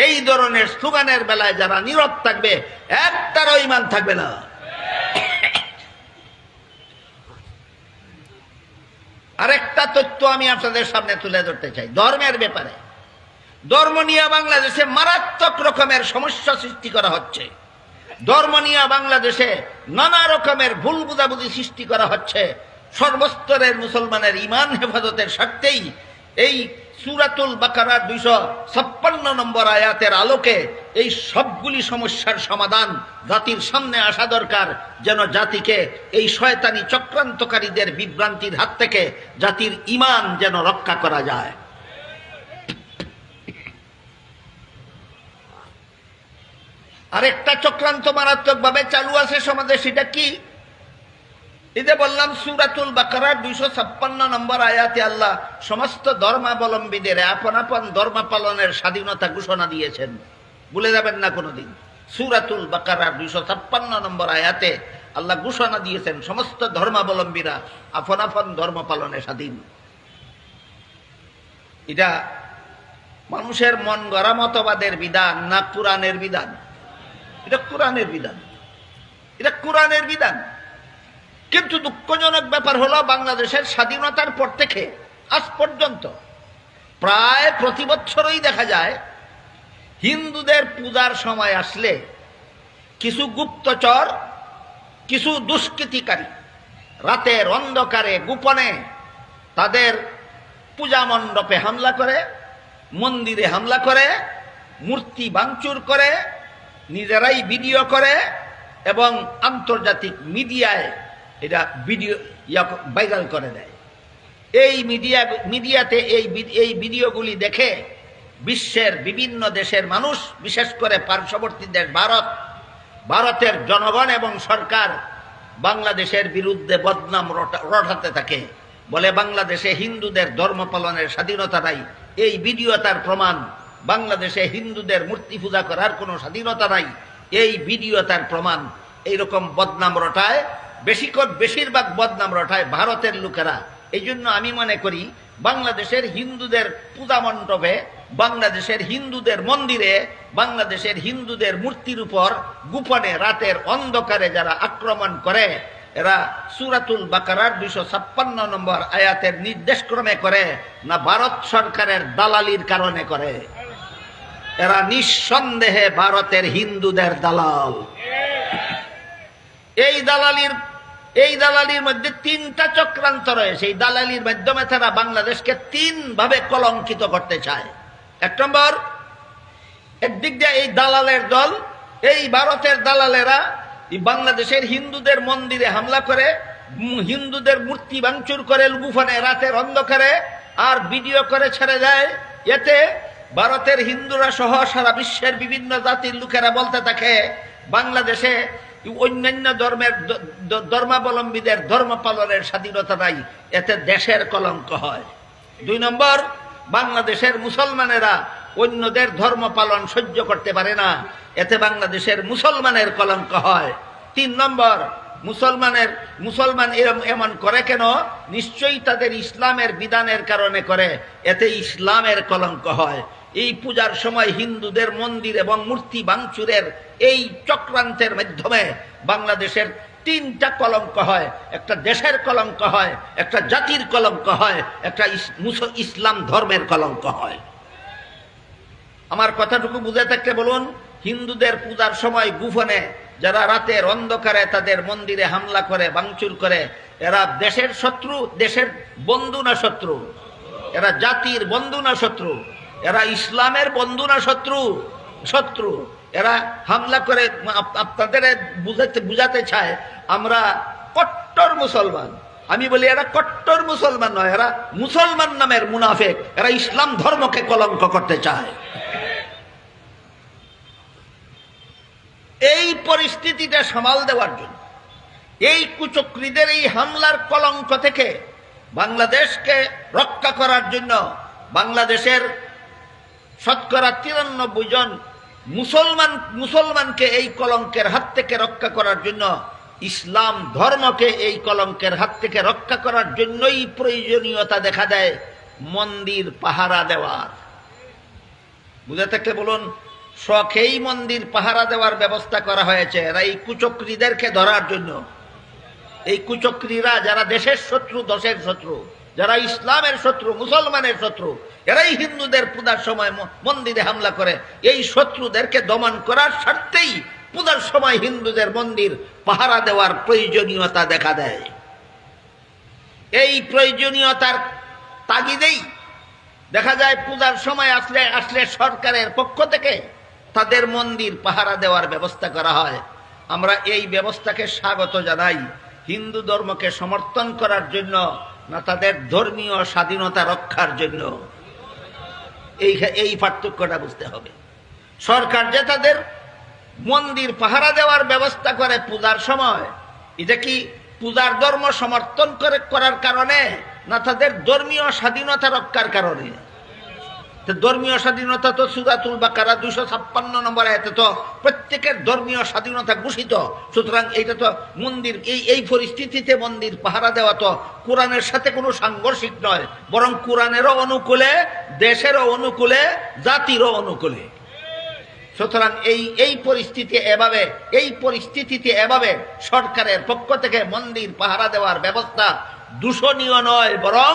এই ধরনের স্লোগানের বেলায় যারা নীরব থাকবে, একটারও ঈমান থাকবে না। আরেকটা তথ্য আমি আপনাদের সামনে তুলে ধরতে চাই ধর্মের ব্যাপারে। ধর্ম নিয়ে বাংলাদেশে মারাত্মক রকমের সমস্যা সৃষ্টি করা হচ্ছে। ধর্ম নিয়ে বাংলাদেশে নানা রকমের ভুল বুঝাবুঝি সৃষ্টি করা হচ্ছে। সর্বস্তরের মুসলমানের ঈমান হেফাজতের স্বার্থেই এই সূরাতুল বাকারার 256 নম্বর আয়াতের আলোকে এই সবগুলি সমস্যার সমাধান জাতির সামনে আসা দরকার, যেন জাতিকে এই শয়তানি চক্রান্তকারীদের বিভ্রান্তির হাত থেকে জাতির ঈমান যেন রক্ষা করা যায়। আরেকটা চক্রান্ত মারাত্মকভাবে চালু আছে সমাজে, সেটা কি? এই যে বললাম সূরাতুল বাকারার 256 নম্বর আয়াতে আল্লাহ সমস্ত ধর্মাবলম্বীদের আপন আপন ধর্ম পালনের স্বাধীনতা ঘোষণা দিয়েছেন, ভুলে যাবেন না কোনোদিন। সূরাতুল বাকারার 256 নম্বর আয়াতে আল্লাহ ঘোষণা দিয়েছেন সমস্ত ধর্মাবলম্বীরা আপন আপন ধর্ম পালনে স্বাধীন। এটা মানুষের মন গড়া মতবাদের বিধান না কোরআনের বিধান? এটা কোরআনের বিধান, এটা কোরআনের বিধান। কিন্তু দুঃখজনক ব্যাপার হলো বাংলাদেশের স্বাধীনতার পর থেকে আজ পর্যন্ত প্রায় প্রতি বছরই দেখা যায় হিন্দুদের পূজার সময় আসলে কিছু গুপ্তচর, কিছু দুষ্কৃতিকারী রাতের অন্ধকারে গোপনে তাদের পূজা মণ্ডপে হামলা করে, মন্দিরে হামলা করে, মূর্তি ভাঙচুর করে, নিজেরাই ভিডিও করে এবং আন্তর্জাতিক মিডিয়ায় এটা ভিডিও ভাইরাল করে দেয়। এই মিডিয়াতে এই ভিডিওগুলি দেখে বিশ্বের বিভিন্ন দেশের মানুষ, বিশেষ করে পার্শ্ববর্তী দেশ ভারতের জনগণ এবং সরকার বাংলাদেশের বিরুদ্ধে বদনাম রটাতে থাকে, বলে বাংলাদেশে হিন্দুদের ধর্ম পালনের স্বাধীনতা নাই। এই ভিডিও তার প্রমাণ। বাংলাদেশে হিন্দুদের মূর্তি পূজা করার কোনো স্বাধীনতা নাই, এই ভিডিও তার প্রমাণ। এইরকম বদনাম রটায়, বেশিরভাগ বদনাম রটায় ভারতের লোকেরা। এই জন্য আমি মনে করি বাংলাদেশের হিন্দুদের পূজা মণ্ডপে, বাংলাদেশের হিন্দুদের মন্দিরে, বাংলাদেশের হিন্দুদের মূর্তির উপর গোপনে রাতের অন্ধকারে যারা আক্রমণ করে, এরা সূরাতুল বাকারার 256 নম্বর আয়াতের নির্দেশক্রমে করে না ভারত সরকারের দালালির কারণে করে? এরা নিঃসন্দেহে ভারতের হিন্দুদের দালাল। এই দালালির মধ্যে 3টা চক্রান্ত রয়েছে। এই দালালির মাধ্যমে তারা বাংলাদেশকে 3 ভাবে কলঙ্কিত করতে চায়। 1 নম্বর, একদিক দিয়ে এই দালালের দল, এই ভারতের দালালেরা বাংলাদেশের হিন্দুদের মন্দিরে হামলা করে, হিন্দুদের মূর্তি ভাঙচুর করে গোপনে রাতের অন্ধকারে, আর ভিডিও করে ছেড়ে দেয়। এতে ভারতের হিন্দুরা সহ সারা বিশ্বের বিভিন্ন জাতির লোকেরা বলতে থাকে বাংলাদেশে অন্যান্য ধর্মাবলম্বীদের ধর্ম পালনের স্বাধীনতা নাই, এতে দেশের কলঙ্ক হয়। 2 নম্বর, বাংলাদেশের মুসলমানেরা অন্যদের ধর্ম পালন সহ্য করতে পারে না, এতে বাংলাদেশের মুসলমানের কলঙ্ক হয়। 3 নম্বর, মুসলমান এমন করে কেন? নিশ্চয়ই তাদের ইসলামের বিধানের কারণে করে, এতে ইসলামের কলঙ্ক হয়। এই পূজার সময় হিন্দুদের মন্দির এবং মূর্তি ভাঙচুরের এই চক্রান্তের মাধ্যমে বাংলাদেশের 3টা কলঙ্ক হয়। একটা দেশের কলঙ্ক হয়, একটা জাতির কলঙ্ক হয়, একটা ইসলাম ধর্মের কলঙ্ক হয়। আমার কথাটুকু বুঝে থাকলে বলুন, হিন্দুদের পূজার সময় গোপনে যারা রাতের অন্ধকারে তাদের মন্দিরে হামলা করে, ভাঙচুর করে, এরা দেশের শত্রু, দেশের বন্ধু না শত্রু? এরা জাতির বন্ধু না শত্রু? এরা ইসলামের বন্ধু না শত্রু? শত্রু। এরা হামলা করে আপনাদের বুঝাতে চায় আমরা কট্টর মুসলমান। আমি বলি এরা কট্টর মুসলমান নয়, এরা মুসলমান নামের মুনাফেক। এরা ইসলাম ধর্মকে কলঙ্ক করতে চায়। এই পরিস্থিতিটা সামাল দেওয়ার জন্য, এই কুচক্রীদের এই হামলার কলঙ্ক থেকে বাংলাদেশকে রক্ষা করার জন্য, বাংলাদেশের শতকরা 93 জন মুসলমানকে এই কলঙ্কের হাত থেকে রক্ষা করার জন্য, ইসলাম ধর্মকে এই কলঙ্কের হাত থেকে রক্ষা করার জন্যই প্রয়োজনীয়তা দেখা দেয় মন্দির পাহারা দেওয়ার। বুঝে থাকলে বলুন, শখেই মন্দির পাহারা দেওয়ার ব্যবস্থা করা হয়েছে এরা এই কুচক্রীদেরকে ধরার জন্য। এই কুচক্রীরা যারা দেশের শত্রু, দশের শত্রু, যারা ইসলামের শত্রু, মুসলমানের শত্রু, এরাই হিন্দুদের পূজার সময় মন্দিরে হামলা করে। এই শত্রুদেরকে দমন করার স্বার্থেই পূজার সময় হিন্দুদের মন্দির পাহারা দেওয়ার প্রয়োজনীয়তা দেখা দেয়। এই প্রয়োজনীয়তার তাগিদেই দেখা যায় পূজার সময় আসলে সরকারের পক্ষ থেকে তাদের মন্দির পাহারা দেওয়ার ব্যবস্থা করা হয়। আমরা এই ব্যবস্থাকে স্বাগত জানাই। হিন্দু ধর্মকে সমর্থন করার জন্য না তাদের ধর্মীয় স্বাধীনতা রক্ষার জন্য, এই পার্থক্যটা বুঝতে হবে। সরকার যে তাদের মন্দির পাহারা দেওয়ার ব্যবস্থা করে পূজার সময়, এটা কি পূজার ধর্ম সমর্থন করার কারণে না তাদের ধর্মীয় স্বাধীনতা রক্ষার কারণে? ধর্মীয় স্বাধীনতা তো সূরাতুল বাকারা 256 নম্বর আয়াতে তো প্রত্যেকের ধর্মীয় স্বাধীনতা ঘোষিত। সুতরাং এইটা তো মন্দির, এই পরিস্থিতিতে মন্দির পাহারা দেওয়া তো কোরআনের সাথে কোনো সাংঘর্ষিক নয়, বরং কোরআনেরও অনুকূলে, দেশেরও অনুকূলে, জাতিরও অনুকূলে। সুতরাং এই পরিস্থিতিতে এভাবে সরকারের পক্ষ থেকে মন্দির পাহারা দেওয়ার ব্যবস্থা দূষণীয় নয়, বরং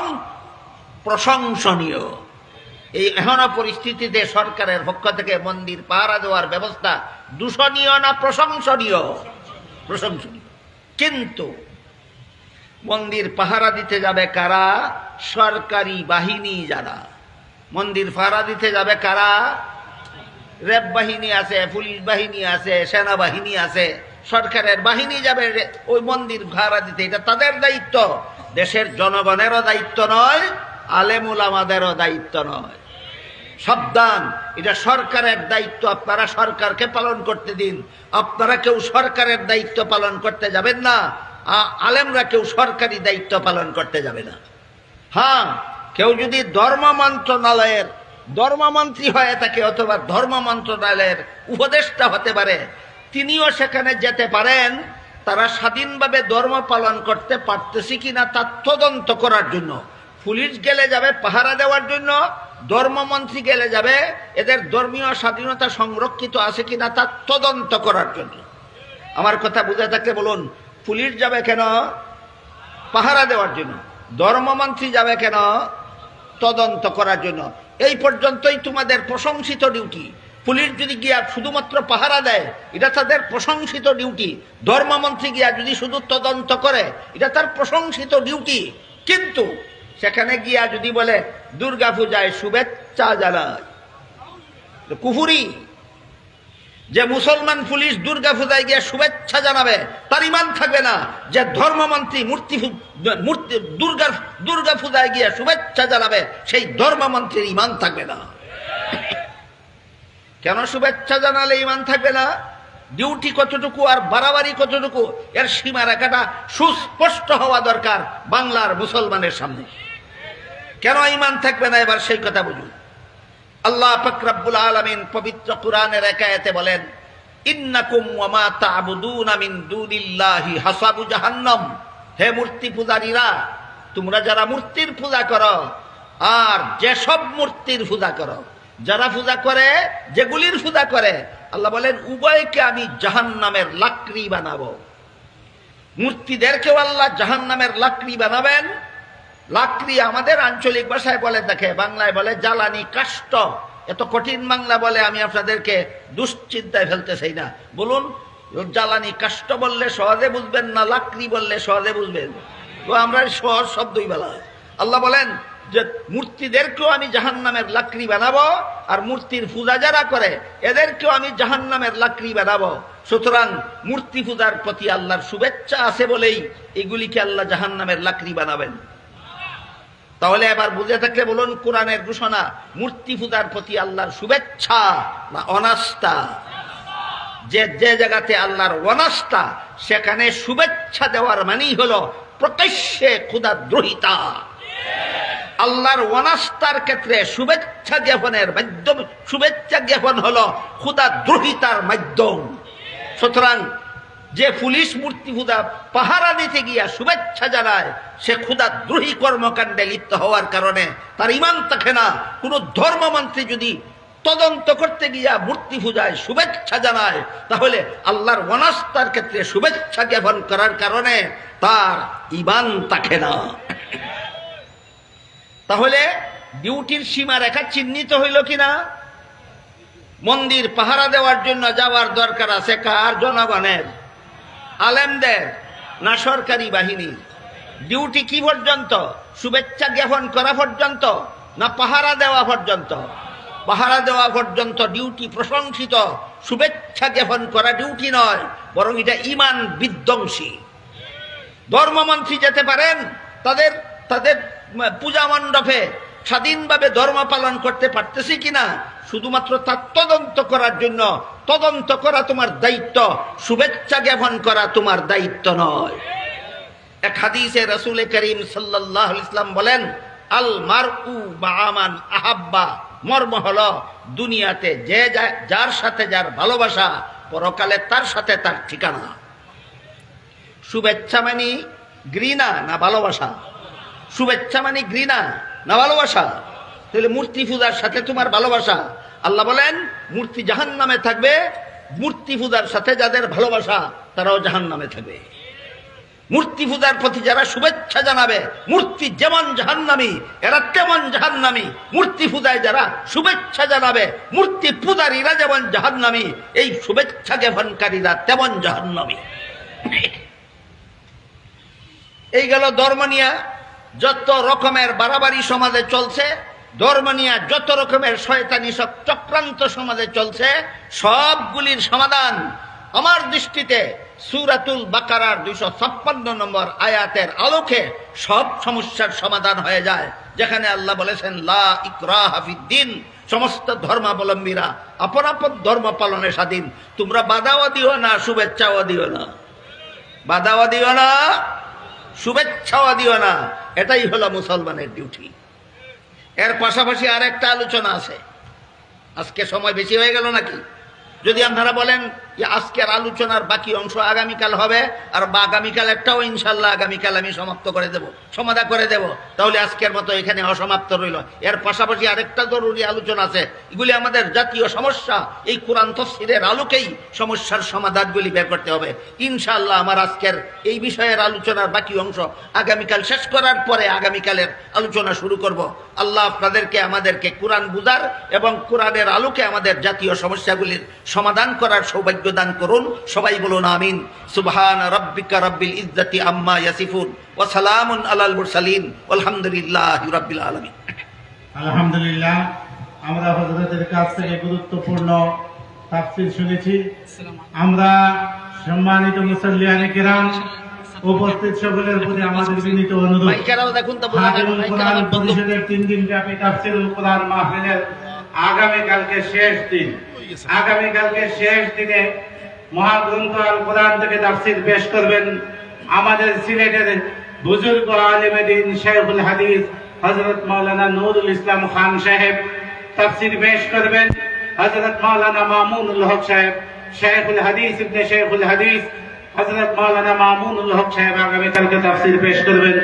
প্রশংসনীয়। এই এখনো পরিস্থিতিতে সরকারের পক্ষ থেকে মন্দির পাহারা দেওয়ার ব্যবস্থা দূষণীয় না প্রশংসনীয়? প্রশংসনীয়। কিন্তু মন্দির পাহারা দিতে যাবে কারা? সরকারি বাহিনী যারা। মন্দির পাহারা দিতে যাবে কারা? র্যাব বাহিনী আছে, পুলিশ বাহিনী আছে, সেনাবাহিনী আছে, সরকারের বাহিনী যাবে ওই মন্দির পাহারা দিতে। এটা তাদের দায়িত্ব, দেশের জনগণেরও দায়িত্ব নয়, আলেম উলামাদেরও দায়িত্ব নয়। সাবধান, এটা সরকারের দায়িত্ব। আপনারা সরকারকে পালন করতে দিন। আপনারা কেউ সরকারের দায়িত্ব পালন করতে যাবেন না, আলেমরা কেউ সরকারি দায়িত্ব পালন করতে যাবে না। হ্যাঁ, কেউ যদি ধর্ম মন্ত্রণালয়ের ধর্মমন্ত্রী হয়ে থাকে অথবা ধর্ম মন্ত্রণালয়ের উপদেষ্টা হতে পারে, তিনিও সেখানে যেতে পারেন তারা স্বাধীনভাবে ধর্ম পালন করতে পারতেছে কিনা তার তদন্ত করার জন্য। পুলিশ গেলে যাবে পাহারা দেওয়ার জন্য, ধর্মমন্ত্রী গেলে যাবে এদের ধর্মীয় স্বাধীনতা সংরক্ষিত আছে কিনা তার তদন্ত করার জন্য। আমার কথা বুঝে থাকলে বলুন, পুলিশ যাবে কেন? পাহারা দেওয়ার জন্য। ধর্মমন্ত্রী যাবে কেন? তদন্ত করার জন্য। এই পর্যন্তই তোমাদের প্রশংসিত ডিউটি। পুলিশ যদি গিয়া শুধুমাত্র পাহারা দেয়, এটা তাদের প্রশংসিত ডিউটি। ধর্মমন্ত্রী গিয়া যদি শুধু তদন্ত করে, এটা তার প্রশংসিত ডিউটি। কিন্তু সেখানে গিয়া যদি বলে দুর্গা পূজায় শুভেচ্ছা জানায়, কুফুরি। যে মুসলমান পুলিশ দুর্গা পূজায় গিয়ে শুভেচ্ছা জানাবে তার ইমান থাকবে না। যে ধর্মমন্ত্রী দুর্গা পূজায় গিয়ে শুভেচ্ছা জানাবে সেই ধর্মমন্ত্রীর ইমান থাকবে না। কেন শুভেচ্ছা জানালে ইমান থাকবে না? ডিউটি কতটুকু আর বাড়াবাড়ি কতটুকু, এর সীমারেখাটা সুস্পষ্ট হওয়া দরকার বাংলার মুসলমানের সামনে। কেন ইমান থাকবে না এবার সেই কথা বুঝুন। আল্লাহ পাক রব্বুল আলামিন পবিত্র কুরআনের এক আয়াতে বলেন, ইন্নাকুম ওয়া মা তা'বুদুনা মিন দুনিল্লাহি হাসাবু জাহান্নাম। হে মূর্তি পূজারীরা, তোমরা যারা মূর্তির পূজা করো আর যেসব মূর্তির পূজা করো, যারা পূজা করে, যেগুলির পূজা করে, আল্লাহ বলেন উভয়কে আমি জাহান্নামের লাকড়ি বানাবো। মূর্তিদেরকেও আল্লাহ জাহান্নামের লাকড়ি বানাবেন। লাকড়ি আমাদের আঞ্চলিক ভাষায় বলে, দেখে বাংলায় বলে জ্বালানি কাষ্ঠ। এত কঠিন বাংলা বলে আমি আপনাদেরকে দুশ্চিন্তায় ফেলতে চাই না। বলুন, জ্বালানি কাষ্ঠ বললে সহজে বুঝবেন না লাকড়ি বললে সহজে বুঝবেন? তো আমরা সহজ শব্দই বলা। আল্লাহ বলেন যে মূর্তিদেরকেও আমি জাহান্নামের লাকড়ি বানাবো, আর মূর্তির পূজা যারা করে এদেরকেও আমি জাহান্নামের লাকড়ি বানাবো। সুতরাং মূর্তি পূজার প্রতি আল্লাহর শুভেচ্ছা আছে বলেই এগুলিকে আল্লাহ জাহান্নামের লাকড়ি বানাবেন। তাহলে এবার বুঝে থাকলে বলুন, কোরআনের ঘোষণা মূর্তি পূজার প্রতি আল্লাহর শুভেচ্ছা না অনাস্থা? যে যে জায়গাতে আল্লাহর অনাস্থা সেখানে শুভেচ্ছা দেওয়ার মানেই হলো প্রকাশ্যে খোদাদ্রোহিতা। আল্লাহর অনাস্থার ক্ষেত্রে শুভেচ্ছা জ্ঞাপনের মাধ্যম, শুভেচ্ছা জ্ঞাপন হলো খোদাদ্রোহিতার মাধ্যম। সুতরাং যে পুলিশ মূর্তি পূজা পাহারা দিতে গিয়া শুভেচ্ছা জানায়, সে খোদাদ্রোহী কর্মকাণ্ডে লিপ্ত হওয়ার কারণে তার ঈমান থাকে না। কোন ধর্মমন্ত্রী যদি তদন্ত করতে গিয়া মূর্তি পূজায় শুভেচ্ছা জানায়, তাহলে আল্লাহর অনাস্থার ক্ষেত্রে শুভেচ্ছা জ্ঞাপন করার কারণে তার ঈমান থাকে না। তাহলে ডিউটির সীমা রেখা চিহ্নিত হইল কিনা? মন্দির পাহারা দেওয়ার জন্য যাওয়ার দরকার আছে কার? জনগণের, আলেমদের, না সরকারি বাহিনীর? ডিউটি কি পর্যন্ত? শুভেচ্ছা জ্ঞাপন করা পর্যন্ত না পাহারা দেওয়া পর্যন্ত? পাহারা দেওয়া পর্যন্ত ডিউটি প্রশংসিত, শুভেচ্ছা জ্ঞাপন করা ডিউটি নয়, বরং এটা ঈমান বিধ্বংসী। ধর্মমন্ত্রী যেতে পারেন, তাদের তাদের পূজা মণ্ডপে স্বাধীনভাবে ধর্ম পালন করতে পারতেছি কিনা শুধুমাত্র তার তদন্ত করার জন্য। তদন্ত করা তোমার দায়িত্ব, শুভেচ্ছা জ্ঞাপন করা তোমার দায়িত্ব নয়। এক হাদিসে রাসূল করিম সাল্লাল্লাহু আলাইহি ওয়াসাল্লাম বলেন, আল মারউ মা'a মান আহাব্বা, মর্ম হলো দুনিয়াতে যে যার সাথে যার ভালোবাসা, পরকালে তার সাথে তার ঠিকানা। শুভেচ্ছা মানে ঘৃণা না ভালোবাসা? শুভেচ্ছা মানে ঘৃণা না ভালোবাসা? তাহলে মূর্তি পূজার সাথে তোমার ভালোবাসা। আল্লাহ বলেন মূর্তি জাহান্নামে থাকবে, মূর্তি পূজার সাথে যাদের ভালোবাসা তারাও জাহান্নামে থাকবে। মূর্তি পূজার প্রতি যারা শুভেচ্ছা জানাবে, মূর্তি যেমন জাহান্নামী এরা তেমন জাহান্নামী। মূর্তি পূজায় যারা শুভেচ্ছা জানাবে, মূর্তি পূজারীরা যেমন জাহান্নামী, এই শুভেচ্ছা জ্ঞাপনকারীরা তেমন জাহান্নামী। এই গেল ধর্ম নিয়ে যত রকমের বাড়াবাড়ি সমাজে চলছে, ধর্ম নিয়ে যত রকমের শয়তানি সব চক্রান্ত সমাজে চলছে, সবগুলির সমাধান আমার দৃষ্টিতে সূরাতুল বাকারার 256 নম্বর আয়াতের আলোকে সব সমস্যার সমাধান হয়ে যায়, যেখানে আল্লাহ বলেছেন লা ইকরাহা ফিদ্দিন, সমস্ত ধর্মাবলম্বীরা আপন আপন ধর্ম পালনে স্বাধীন। তোমরা বাধাও দিও না, শুভেচ্ছাও দিও না। বাধাও দিও না, শুভেচ্ছাও দিও না। এটাই হলো মুসলমানের ডিউটি। এর পাশাপাশি আর একটা আলোচনা আছে। আজকে সময় বেশি হয়ে গেল নাকি? যদি আপনারা বলেন যে আজকের আলোচনার বাকি অংশ আগামীকাল হবে, আর আগামীকাল একটাও ইনশাল্লাহ আগামীকাল আমি সমাপ্ত করে দেব, সমাধা করে দেব, তাহলে আজকের মতো এখানে অসমাপ্ত রইল। এর পাশাপাশি আরেকটা জরুরি আলোচনা আছে। এগুলি আমাদের জাতীয় সমস্যা, এই কোরআন তাফসীরের আলোকেই সমস্যার সমাধানগুলি বের করতে হবে ইনশাআল্লাহ। আমার আজকের এই বিষয়ের আলোচনার বাকি অংশ আগামীকাল শেষ করার পরে আগামীকালের আলোচনা শুরু করব। আল্লাহ আপনাদেরকে আমাদেরকে কোরআন বুঝার এবং কোরআনের আলোকে আমাদের জাতীয় সমস্যাগুলির সমাধান করার সৌভাগ্য দান করুন। সবাই বলুন আমিন। সুবহান রাব্বিকা রাব্বিল ইজ্জাতি আম্মা ইয়াসিফুন ওয়া সালামুন আলাল মুরসালিন আলহামদুলিল্লাহি রাব্বিল আলামিন। আলহামদুলিল্লাহ, আমরা হযরতের কাছ থেকে গুরুত্বপূর্ণ তাফসীর শুনেছি। আমরা সম্মানিত মুসল্লিয়ানে কিরাম, উপস্থিত সকলের প্রতি আমাদের বিনীত অনুরোধ, খাদিমুল কোরআন পরিষদের 3 দিন ব্যাপী তাফসীরুল কোরআন মাহফিলের আগামীকালকে শেষ দিন। আগামীকালকে শেষ দিনে মহাগ্রন্থ আল কোরআন থেকে তাফসীর পেশ করবেন আমাদের সিলেটের বুজুর্গ আলেম দ্বীন শাইখুল হাদিস হযরত মাওলানা নুরুল ইসলাম খান সাহেব। তাফসীর পেশ করবেন হযরত মাওলানা মামুনুল হক সাহেব, শাইখুল হাদিস ইবনে শাইখুল হাদিস হযরত মাওলানা মামুনুল হক সাহেব আগামীকালকে তাফসীর পেশ করবেন।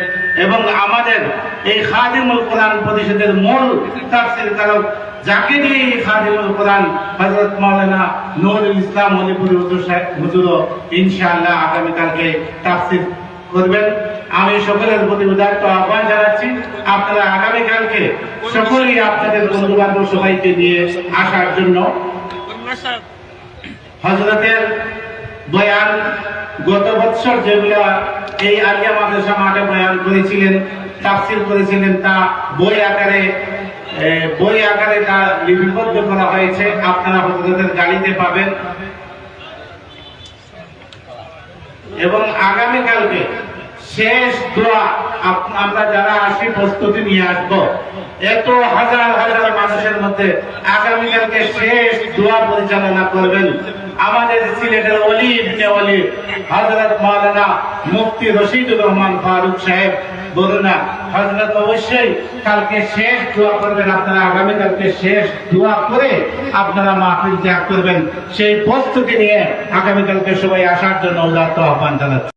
এবং আমাদের এই খাদিমুল কোরআন পরিষদের মূল তাফসীর কারক, যাকে দিয়ে এই খাদিমুল কোরআন হযরত মাওলানা নুরুল ইসলাম অলিপুরি হুজুর ইনশাআল্লাহ আগামীকালকে তাফসীর করবেন। আমি সকলের প্রতি উদাত্ত আহ্বান জানাচ্ছি, আপনারা আগামীকালকে সকলেই আপনাদের বন্ধু বান্ধব সবাইকে নিয়ে আসার জন্য। হযরতের বয়ান গত বছর যেগুলা এই আলিয়া মাদ্রাসা মাঠে বয়ান করেছিলেন, তাফসীর করেছিলেন তা বই আকারে তা লিপিবদ্ধ করা হয়েছে, আপনারা হযরতের গাড়িতে পাবেন। এবং আগামীকালকে শেষ দোয়া আমরা যারা আসি প্রস্তুতি নিয়ে আসবো, এত হাজার হাজার মানুষের মধ্যে আগামীকালকে শেষ দোয়া পরিচালনা করবেন আমাদের সিলেটের ওলি ইবনে ওলি হযরত মাওলানা মুফতি রশিদুর রহমান ফারুক সাহেব বরুণা। হযরত অবশ্যই কালকে শেষ দোয়া করবেন, আপনারা আগামীকালকে শেষ দোয়া করে আপনারা মাহফিল ত্যাগ করবেন। সেই প্রস্তুতি নিয়ে আগামীকালকে সবাই আসার জন্য উদাত্ত আহ্বান জানাচ্ছি।